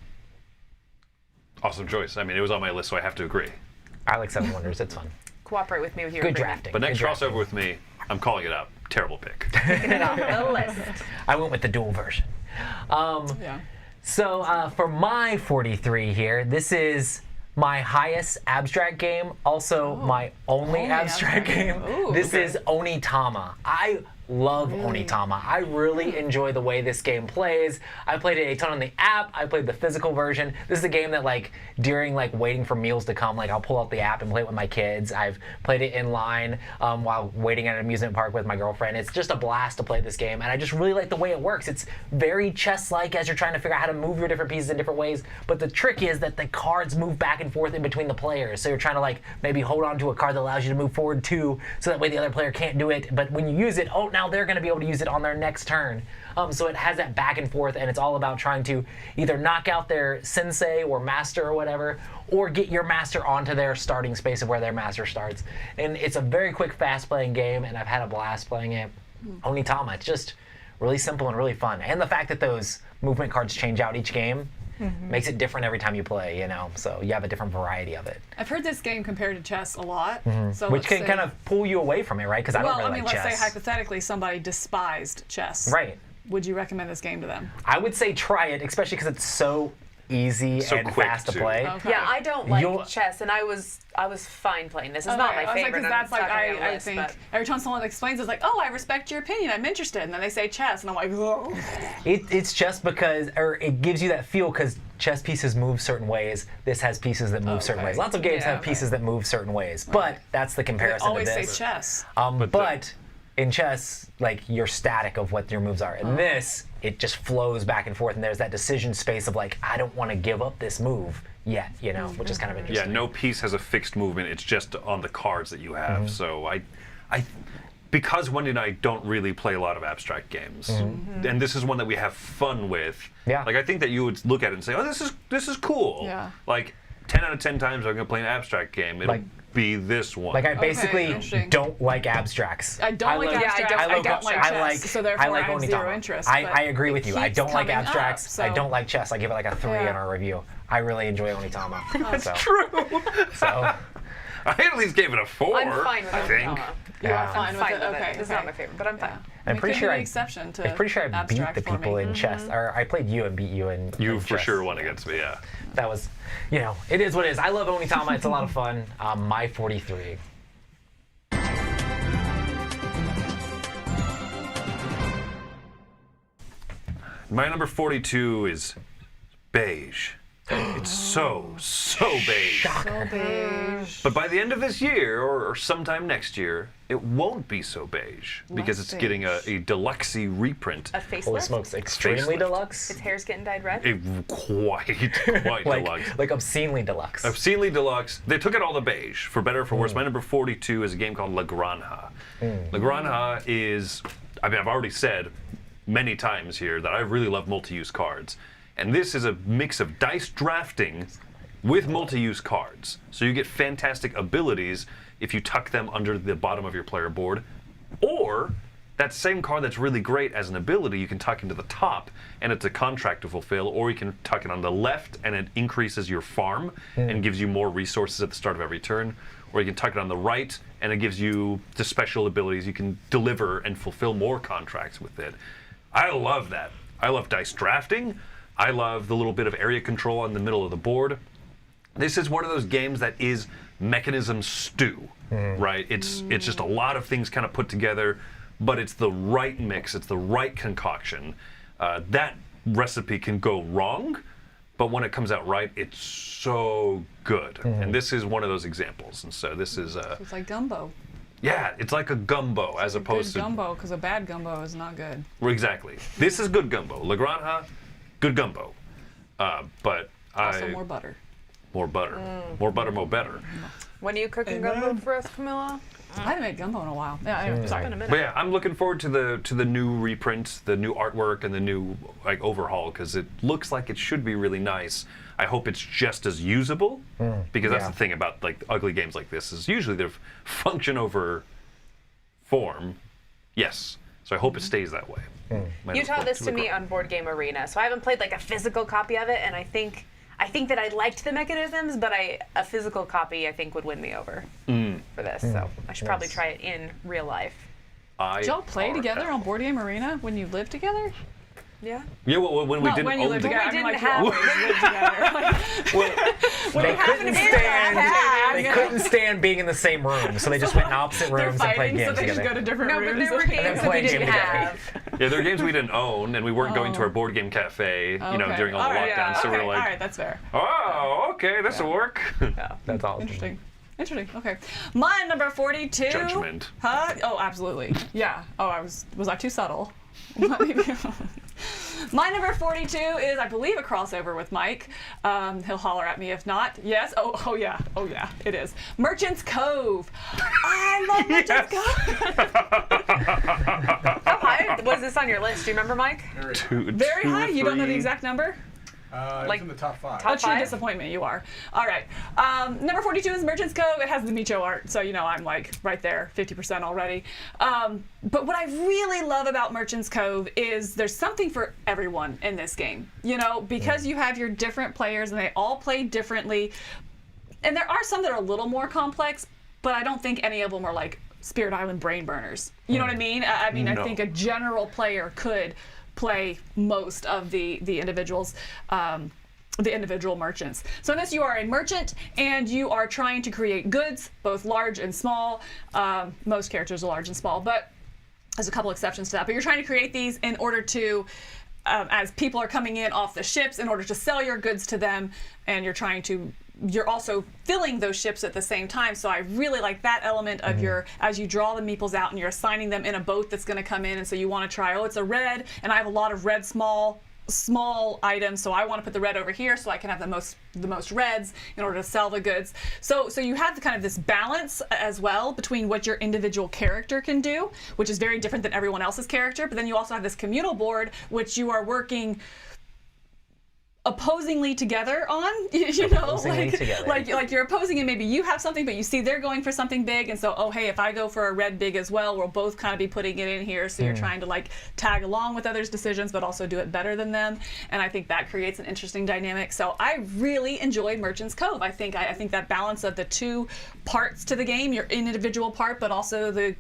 Awesome choice. I mean, it was on my list, so I have to agree. I like Seven Wonders. It's fun. Cooperate with me with your Good agreement. drafting. But next Good drafting. crossover with me, I'm calling it out. Terrible pick. Get it off the list. I went with the dual version. Yeah. So for my 43 here, this is my highest abstract game, also my only abstract game. Ooh, This is Onitama. I love Onitama. I really enjoy the way this game plays. I played it a ton on the app. I played the physical version. This is a game that like during like waiting for meals to come, like I'll pull out the app and play it with my kids. I've played it in line while waiting at an amusement park with my girlfriend. It's just a blast to play this game, and I just really like the way it works. It's very chess-like as you're trying to figure out how to move your different pieces in different ways, but the trick is that the cards move back and forth in between the players. So you're trying to like maybe hold on to a card that allows you to move forward too, so that way the other player can't do it, but when you use it, oh, now they're going to be able to use it on their next turn. So it has that back and forth, and it's all about trying to either knock out their sensei or master or whatever, or get your master onto their starting space of where their master starts. And it's a very quick, fast-playing game, and I've had a blast playing it. Onitama, it's just really simple and really fun. And the fact that those movement cards change out each game makes it different every time you play, you know? So you have a different variety of it. I've heard this game compared to chess a lot. So Which let's can say- kind of pull you away from it, right? Because I don't Well, really I mean, like let's chess. say hypothetically somebody despised chess. Right. Would you recommend this game to them? I would say try it, especially because it's so easy So and quick, fast to too. play. Okay. Yeah, I don't like You'll- chess, and I was fine playing this. It's not my I was like, favorite. 'cause that's like I list, think but every time someone explains, it's like, oh, I respect your opinion, I'm interested, and then they say chess, and I'm like, oh. It's just because, or it gives you that feel because chess pieces move certain ways. This has pieces that move certain Okay. ways. Lots of games Yeah, have pieces that move certain ways, but that's the They comparison always to say this. chess. But in chess, like you're static of what your moves are. In this, it just flows back and forth, and there's that decision space of like, I don't want to give up this move yet, you know, which is kind of Yeah, interesting. no piece has a fixed movement. It's just on the cards that you have. So because Wendy and I don't really play a lot of abstract games, and this is one that we have fun with. Yeah. Like I think that you would look at it and say, "Oh, this is cool." Yeah. Like 10 out of 10 times I'm gonna play an abstract game, it'll Like- be this one. Like I basically interesting. don't like abstracts. I don't like love- abstracts. I I don't don't like I chess. like, so therefore I like have Onitama. zero interest. I but agree with it you. I keeps don't like coming up, abstracts. I so- don't like chess. I give it like a 3 Yeah. in our review. I really enjoy Onitama. That's true. So I at least gave it a 4. I'm fine with I it. think. You Yeah. are fine with Fine it. with Okay. it. It's not my favorite, but I'm fine. I'm pretty sure an I exception to I'm pretty sure I beat abstract the for people me. in chess, or I played you and beat you in. You in for chess. sure won against me. Yeah. That was, you know, it is what it is. I love Onitama. It's a lot of fun. My 43. My number 42 is beige. It's so beige. But by the end of this year, or sometime next year, it won't be so beige because it's getting a deluxe reprint. A Holy facelift. smokes, extremely Facelift. deluxe. Its hair's getting dyed red. Quite deluxe. Like obscenely deluxe. Obscenely deluxe. They took it all the beige, for better or for worse. My number 42 is a game called La Granja. La Granja is, I mean, I've already said many times here that I really love multi-use cards. And this is a mix of dice drafting with multi-use cards. So you get fantastic abilities if you tuck them under the bottom of your player board. Or that same card that's really great as an ability, you can tuck into the top and it's a contract to fulfill, or you can tuck it on the left and it increases your farm and gives you more resources at the start of every turn. Or you can tuck it on the right and it gives you the special abilities. You can deliver and fulfill more contracts with it. I love that. I love dice drafting. I love the little bit of area control in the middle of the board. This is one of those games that is mechanism stew, right? It's just a lot of things kind of put together, but it's the right mix. It's the right concoction. That recipe can go wrong, but when it comes out right, it's so good. And this is one of those examples. And so this is, It's like gumbo. yeah, it's like a gumbo as opposed Good to gumbo, because a bad gumbo is not good. exactly. This is good gumbo. La Granja, good gumbo. But Also more butter. more butter, more butter, more better. When are you cooking gumbo for us, Camilla? I haven't made gumbo in a while. Yeah, anyway, It's sorry. been a minute. But yeah, I'm looking forward to the new reprint, the new artwork, and the new like overhaul because it looks like it should be really nice. I hope it's just as usable because that's yeah. the thing about like ugly games like this is usually they're function over form. Yes, so I hope it stays that way. You taught this to me on Board Game Arena, so I haven't played like a physical copy of it, and I think that I liked the mechanisms, but a physical copy I think would win me over for this. So I should probably try it in real life. Did y'all play together on Board Game Arena when you lived together? Yeah. Yeah, well, when we Not didn't when you own live the together. game. I mean, didn't like, have- you always live together. Like, They couldn't stand. They Yeah. couldn't stand being in the same room, so they just went in opposite they're rooms and played fighting, so games they just go together. to different No, but rooms. there were games that we play a game didn't together. have. Yeah, there are games we didn't own, and we weren't going to our board game cafe, Okay. during all the right, lockdowns. So okay, we're like, all right, that's fair. oh, okay, this'll work. That's all. Interesting. Okay. My number 42. Judgment. Huh? Oh, absolutely. Yeah. Oh, was I too subtle? My number 42 is, I believe, a crossover with Mike. He'll holler at me if not. Yes. Oh yeah. It is. Merchant's Cove. I love Merchant's Cove. How high was this on your list? Do you remember, Mike? Very high. You don't know the exact number? Like, it's in the top 5. top A true five? disappointment, you are. All right. Number 42 is Merchant's Cove. It has the Micho art, so I'm like right there, 50% already. But what I really love about Merchant's Cove is there's something for everyone in this game. Because you have your different players and they all play differently. And there are some that are a little more complex, but I don't think any of them are like Spirit Island brain burners. You know what I mean? I No. think a general player could play most of the individuals, the individual merchants. So in this, you are a merchant and you are trying to create goods, both large and small. Most characters are large and small, but there's a couple exceptions to that. But you're trying to create these in order to, as people are coming in off the ships, in order to sell your goods to them, and you're also filling those ships at the same time. So I really like that element of as you draw the meeples out and you're assigning them in a boat that's going to come in, and so you want to try, it's a red, and I have a lot of red small items, so I want to put the red over here so I can have the most reds in order to sell the goods. So you have kind of this balance as well between what your individual character can do, which is very different than everyone else's character, but then you also have this communal board which you are working opposingly together on, together. like you're opposing and maybe you have something, but you see they're going for something big, and so hey, if I go for a red big as well, we'll both kind of be putting it in here, so you're trying to tag along with others' decisions but also do it better than them, and I think that creates an interesting dynamic. So I really enjoyed Merchant's Cove. I think that balance of the two parts to the game, your individual part but also the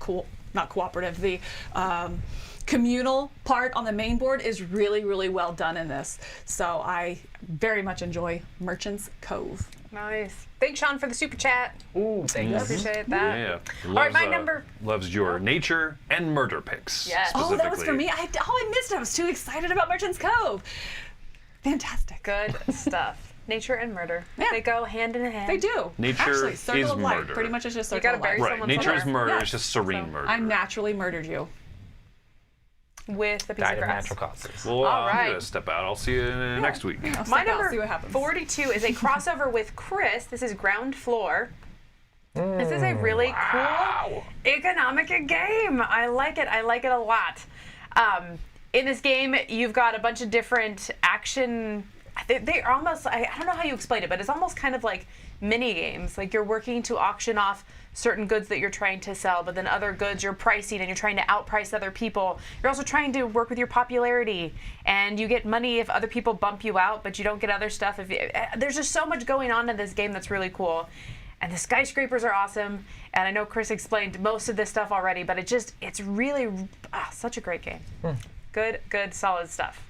communal part on the main board, is really, really well done in this. So I very much enjoy Merchant's Cove. Nice. Thanks, Sean, for the super chat. Ooh, thanks. Appreciate that. Yeah. All right, my number. Loves your nature and murder picks. Yes. Oh, that was for specifically. me. I missed it. I was too excited about Merchant's Cove. Fantastic. Good stuff. Nature and murder. Yeah. They go hand in hand. They do. Nature Actually, circle is of life. murder. Pretty much it's just circle gotta of life. bury Right. someone Nature is somewhere. murder. Yes. It's just serene murder. I naturally murdered you. With a piece Died of of grass. natural causes. Well, All I'm right. gonna step out. I'll see you next week. I'll My step out, number see what happens. 42 is a crossover with Chris. This is Ground Floor. This is a really cool economic game. I like it. I like it a lot. In this game, you've got a bunch of different action. They're almost, I don't know how you explain it, but it's almost kind of like mini games. Like you're working to auction off certain goods that you're trying to sell, but then other goods you're pricing and you're trying to outprice other people. You're also trying to work with your popularity, and you get money if other people bump you out, but you don't get other stuff. There's just so much going on in this game that's really cool. And the skyscrapers are awesome. And I know Chris explained most of this stuff already, but it's really such a great game. Good, solid stuff.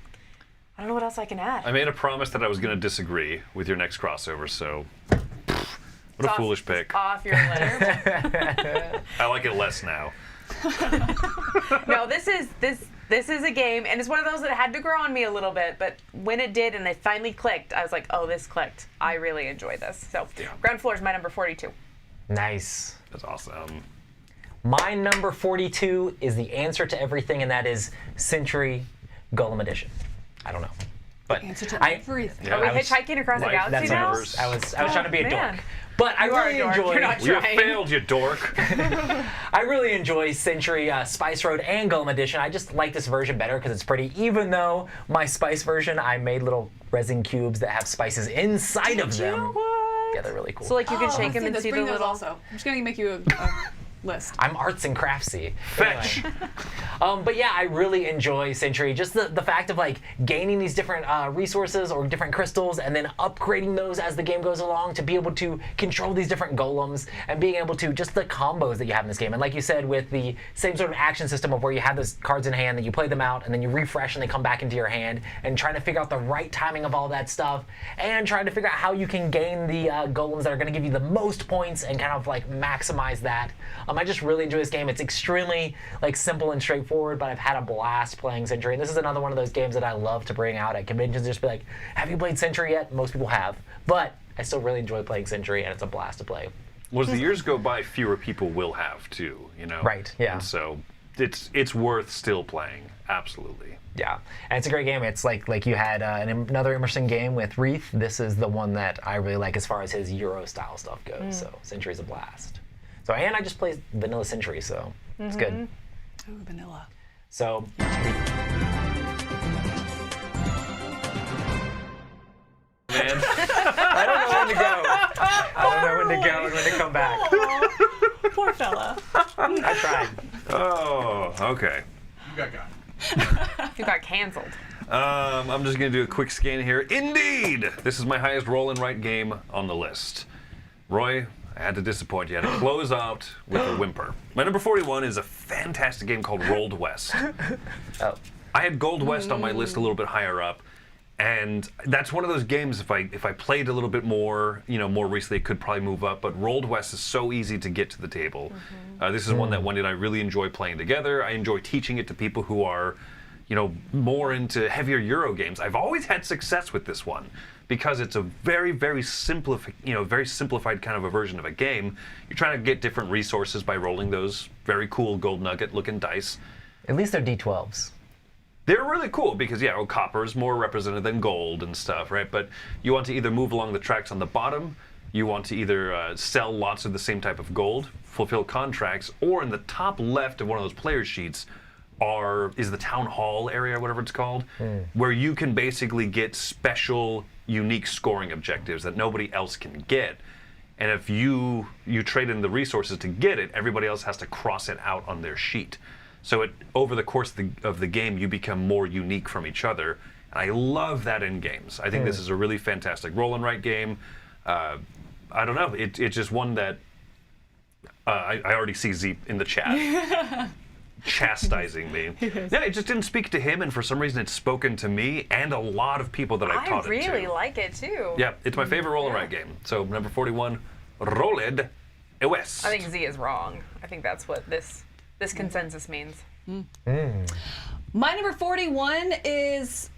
I don't know what else I can add. I made a promise that I was going to disagree with your next crossover, so what a foolish pick. Off your list. I like it less now. No, this is a game, and it's one of those that had to grow on me a little bit, but when it did and it finally clicked, I was like, oh, this clicked. I really enjoy this. So Ground Floor is my number 42. Nice. That's awesome. My number 42 is the answer to everything, and that is Century Golem Edition. I don't know. But Answer to everything. Yeah, Are we I was- hitchhiking across the Life galaxy that's now? universe. I was trying to be a man. dork. But I You are a really dork. enjoy You're not You trying. failed, you dork. I really enjoy Century Spice Road and Golem Edition. I just like this version better because it's pretty, even though my Spice version, I made little resin cubes that have spices inside of them. What? Yeah, they're really cool. So like you can shake them and those, see the bring those little. also. I'm just gonna make you list? I'm arts and craftsy. Fetch. Anyway. But yeah, I really enjoy Century. Just the fact of like gaining these different resources or different crystals and then upgrading those as the game goes along to be able to control these different golems and being able to just the combos that you have in this game. And like you said, with the same sort of action system of where you have those cards in hand, that you play them out and then you refresh and they come back into your hand, and trying to figure out the right timing of all that stuff and trying to figure out how you can gain the golems that are going to give you the most points and kind of like maximize that. I just really enjoy this game. It's extremely like simple and straightforward, but I've had a blast playing Century. And this is another one of those games that I love to bring out at conventions. Just be like, have you played Century yet? Most people have, but I still really enjoy playing Century, and it's a blast to play. Well, as the years go by, fewer people will have too, you know? Right, yeah. And so it's worth still playing, absolutely. Yeah, and it's a great game. It's like you had another Emerson game with Wreath. This is the one that I really like as far as his Euro style stuff goes. So Century's a blast. So, and I just played Vanilla Century, so it's good. Ooh, vanilla. So. Man, I don't know when to go. I don't know when to go and when to come back. Aw, poor fella. I tried. oh, okay. You got got. You got canceled. I'm just going to do a quick scan here. Indeed! This is my highest roll and write game on the list. Roy, I had to disappoint you. I had to close out with a whimper. My number 41 is a fantastic game called Rolled West. Oh. I had Gold West on my list a little bit higher up, and that's one of those games, if I played a little bit more, more recently, it could probably move up, but Rolled West is so easy to get to the table. This is one that Wendy and I really enjoy playing together. I enjoy teaching it to people who are, more into heavier Euro games. I've always had success with this one because it's a very, very simplified kind of a version of a game. You're trying to get different resources by rolling those very cool gold nugget looking dice. At least they're D12s. They're really cool because, copper is more represented than gold and stuff, right? But you want to either move along the tracks on the bottom, you want to either sell lots of the same type of gold, fulfill contracts, or in the top left of one of those player sheets is the town hall area, whatever it's called, where you can basically get special, unique scoring objectives that nobody else can get. And if you trade in the resources to get it, everybody else has to cross it out on their sheet. So over the course of the game, you become more unique from each other. And I love that in games. I think this is a really fantastic roll and write game. I don't know. It's just one that I already see Z in the chat. Chastising me. Yeah, it just didn't speak to him, and for some reason it's spoken to me and a lot of people that I've taught it to. I really like it too. Yeah, it's my favorite roll and write game. So number 41, Rolled West. I think Z is wrong. I think that's what this consensus means. My number 41 is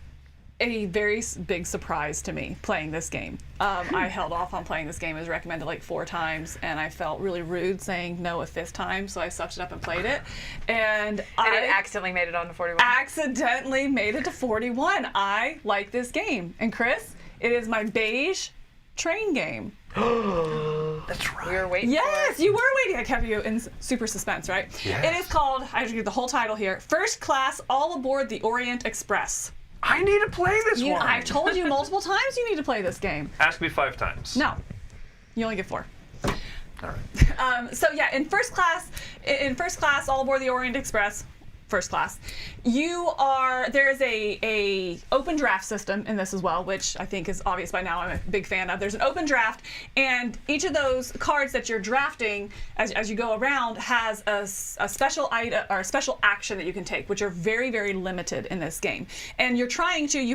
a very big surprise to me playing this game. I held off on playing this game. It was recommended like 4 times, and I felt really rude saying no a 5th time, so I sucked it up and played it. And I it accidentally made it on to 41. accidentally made it to 41. I like this game. And Chris, it is my beige train game. That's right. We were waiting Yes, for it. you were waiting. I kept you in super suspense, right? Yes. It is called, I have to give the whole title here, First Class All Aboard the Orient Express. I need to play this one. I've told you multiple times you need to play this game. Ask me 5 times. No, you only get 4. All right. So yeah, in first class, all aboard the Orient Express, first class, there is a open draft system in this as well, which I think is obvious by now. I'm a big fan of. There's an open draft, and each of those cards that you're drafting as you go around has a special item or a special action that you can take, which are very, very limited in this game. And you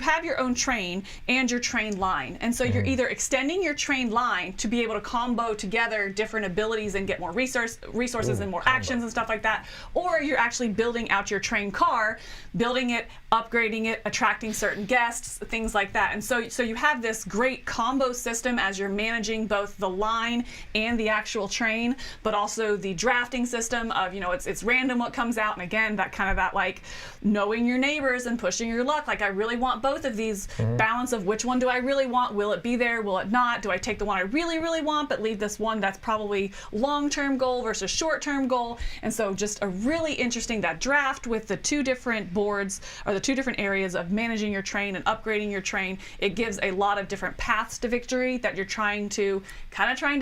have your own train and your train line, and so you're either extending your train line to be able to combo together different abilities and get more resources and more actions and stuff like that, or you're actually building out your train car, building it, upgrading it, attracting certain guests, things like that. And so you have this great combo system as you're managing both the line and the actual train, but also the drafting system of, it's random what comes out. And again, that like knowing your neighbors and pushing your luck. Like, I really want both of these, balance of which one do I really want? Will it be there? Will it not? Do I take the one I really, really want, but leave this one that's probably long-term goal versus short-term goal? And so just a really interesting, that draft draft with the 2 different boards, or the 2 different areas of managing your train and upgrading your train, it gives a lot of different paths to victory that you're trying to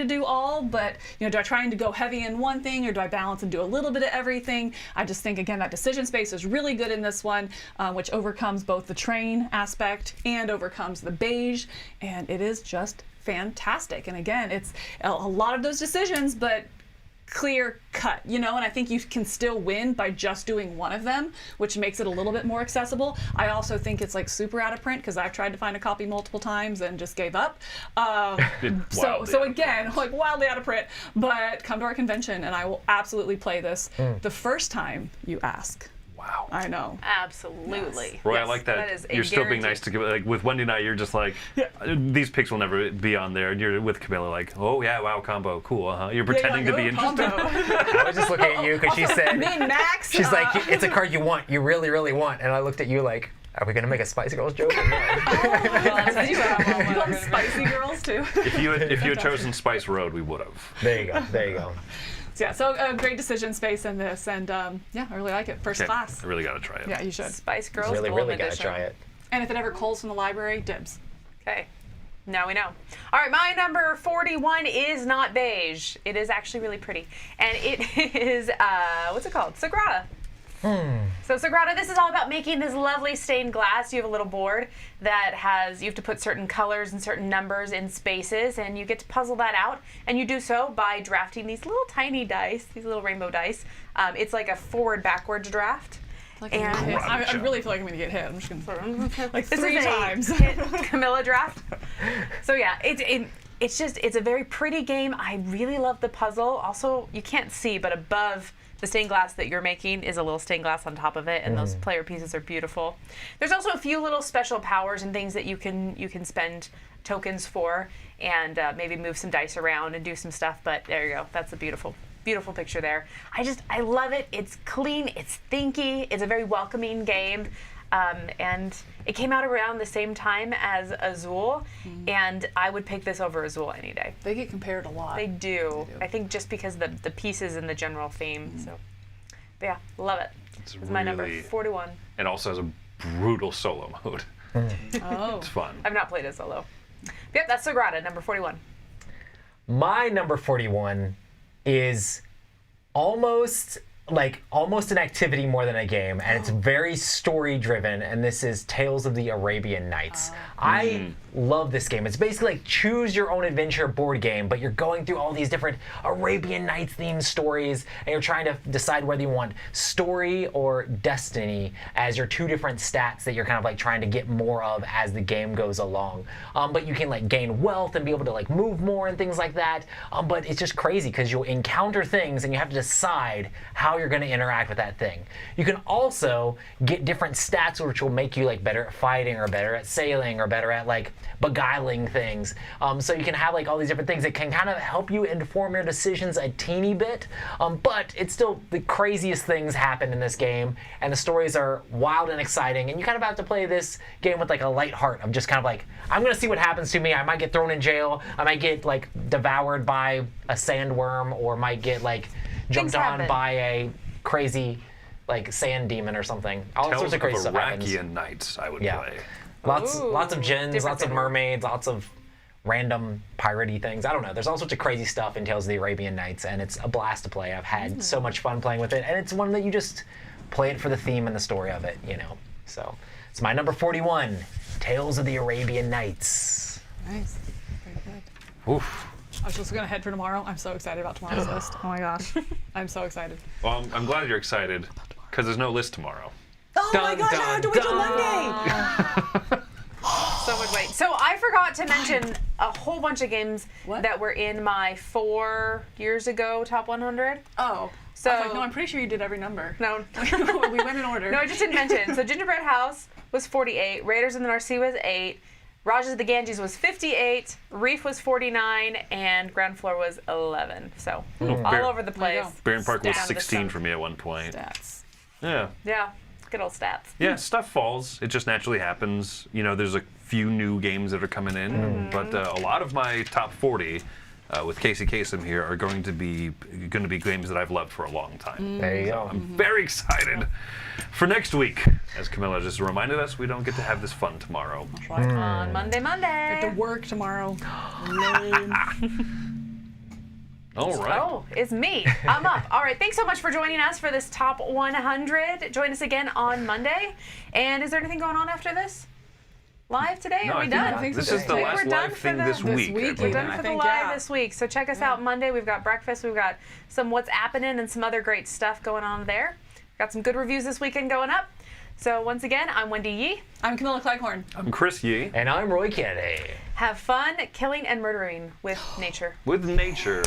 do all, but do I try to go heavy in one thing, or do I balance and do a little bit of everything? I just think, again, that decision space is really good in this one, which overcomes both the train aspect and overcomes the beige, and it is just fantastic. And again, it's a lot of those decisions, but clear cut, and I think you can still win by just doing one of them, which makes it a little bit more accessible. I also think it's like super out of print, because I've tried to find a copy multiple times and just gave up. So again, like wildly out of print, but come to our convention and I will absolutely play this the first time you ask. Wow. I know. Absolutely. Yes. Roy, Yes, I like that. is a You're still being guarantee. nice to give. Like with Wendy and I, you're just like, these picks will never be on there. And you're with Camilla, like, oh yeah, wow, combo, cool, You're pretending to be interested. I was just looking at you because she said, Me and Max. she's like, it's a card you want, you really, really want. And I looked at you like, are we going to make a Spice Girls joke or what? You love spicy girls too. If you had chosen Spice Road, we would have. There you go. There you go. So a great decision space in this, and I really like it. First class. I really got to try it. Yeah, you should. Spice Girls Really, Golden really got to Edition. try it. And if it ever calls from the library, dibs. Okay. Now we know. All right, my number 41 is not beige. It is actually really pretty. And it is, what's it called? Sagrada. So Sagrada, this is all about making this lovely stained glass. You have a little board that has, you have to put certain colors and certain numbers in spaces, and you get to puzzle that out. And you do so by drafting these little tiny dice, these little rainbow dice. It's like a forward-backwards draft. I really feel like I'm going to get hit. I'm just going to like This 3 is a times. Camilla draft. So yeah, it's a very pretty game. I really love the puzzle. Also, you can't see, but above the stained glass that you're making is a little stained glass on top of it, and those player pieces are beautiful. There's also a few little special powers and things that you can spend tokens for, and maybe move some dice around and do some stuff. But there you go. That's a beautiful picture there. I love it. It's clean. It's thinky. It's a very welcoming game. And it came out around the same time as Azul, and I would pick this over Azul any day. They get compared a lot. They do. I think just because the pieces and the general theme. So, but yeah, love it. It's my number 41. And also has a brutal solo mode. Oh. It's fun. I've not played it solo. Yep, that's Sagrada, number 41. My number 41 is almost an activity more than a game, and it's very story driven, and this is Tales of the Arabian Nights. I love this game. It's basically like choose your own adventure board game, but you're going through all these different Arabian Nights themed stories, and you're trying to decide whether you want story or destiny as your 2 different stats that you're kind of like trying to get more of as the game goes along. But you can like gain wealth and be able to like move more and things like that. But it's just crazy because you'll encounter things and you have to decide how you're going to interact with that thing. You can also get different stats which will make you like better at fighting or better at sailing or better at like beguiling things. So you can have like all these different things that can kind of help you inform your decisions a teeny bit. But it's still the craziest things happen in this game, and the stories are wild and exciting, and you kind of have to play this game with like a light heart of just kind of like, I'm gonna see what happens to me. I might get thrown in jail. I might get like devoured by a sandworm, or might get like jumped on by a crazy like sand demon or something. All sorts of crazy stuff happens. Arabian Nights, I would play. Lots of djinns, lots of different. mermaids, lots of random piratey things. I don't know. There's all sorts of crazy stuff in Tales of the Arabian Nights, and it's a blast to play. I've had so much fun playing with it, and it's one that you just play it for the theme and the story of it, So it's my number 41, Tales of the Arabian Nights. Nice. Very good. Oof. I was just going to head for tomorrow. I'm so excited about tomorrow's list. Oh my gosh. I'm so excited. Well, I'm glad you're excited because there's no list tomorrow. Oh my gosh, I have to wait till Monday. So much wait. So I forgot to mention a whole bunch of games that were in my 4 years ago top 100. Oh. So I was like, no, I'm pretty sure you did every number. No. We went in order. No, I just didn't mention. So Gingerbread House was 48, Raiders of the North Sea was 8, Rajas of the Ganges was 58, Reef was 49, and Ground Floor was 11. So all over the place. Baron Park was Down to the 16 sun. for me at one point. Stats. Yeah. Yeah, good old stats. Yeah, stuff falls. It just naturally happens. There's a few new games that are coming in, but a lot of my top 40 with Casey Kasem here are going to be games that I've loved for a long time. There you So go. I'm very excited for next week. As Camilla just reminded us, we don't get to have this fun tomorrow. On Monday. I have to work tomorrow. Lame. All right. Oh, it's me. I'm up. All right. Thanks so much for joining us for this top 100. Join us again on Monday. And is there anything going on after this? Live today? No, Are we I done? think this this is the we're last done live for thing the- this week. week, I We're believe. done I for the think, live yeah. this week. So check us out Monday. We've got breakfast. We've got some What's Happening and some other great stuff going on there. Got some good reviews this weekend going up. So once again, I'm Wendy Yi. I'm Camilla Cleghorn. I'm Chris Yi. And I'm Roy Cannaday. Have fun killing and murdering with nature. With nature.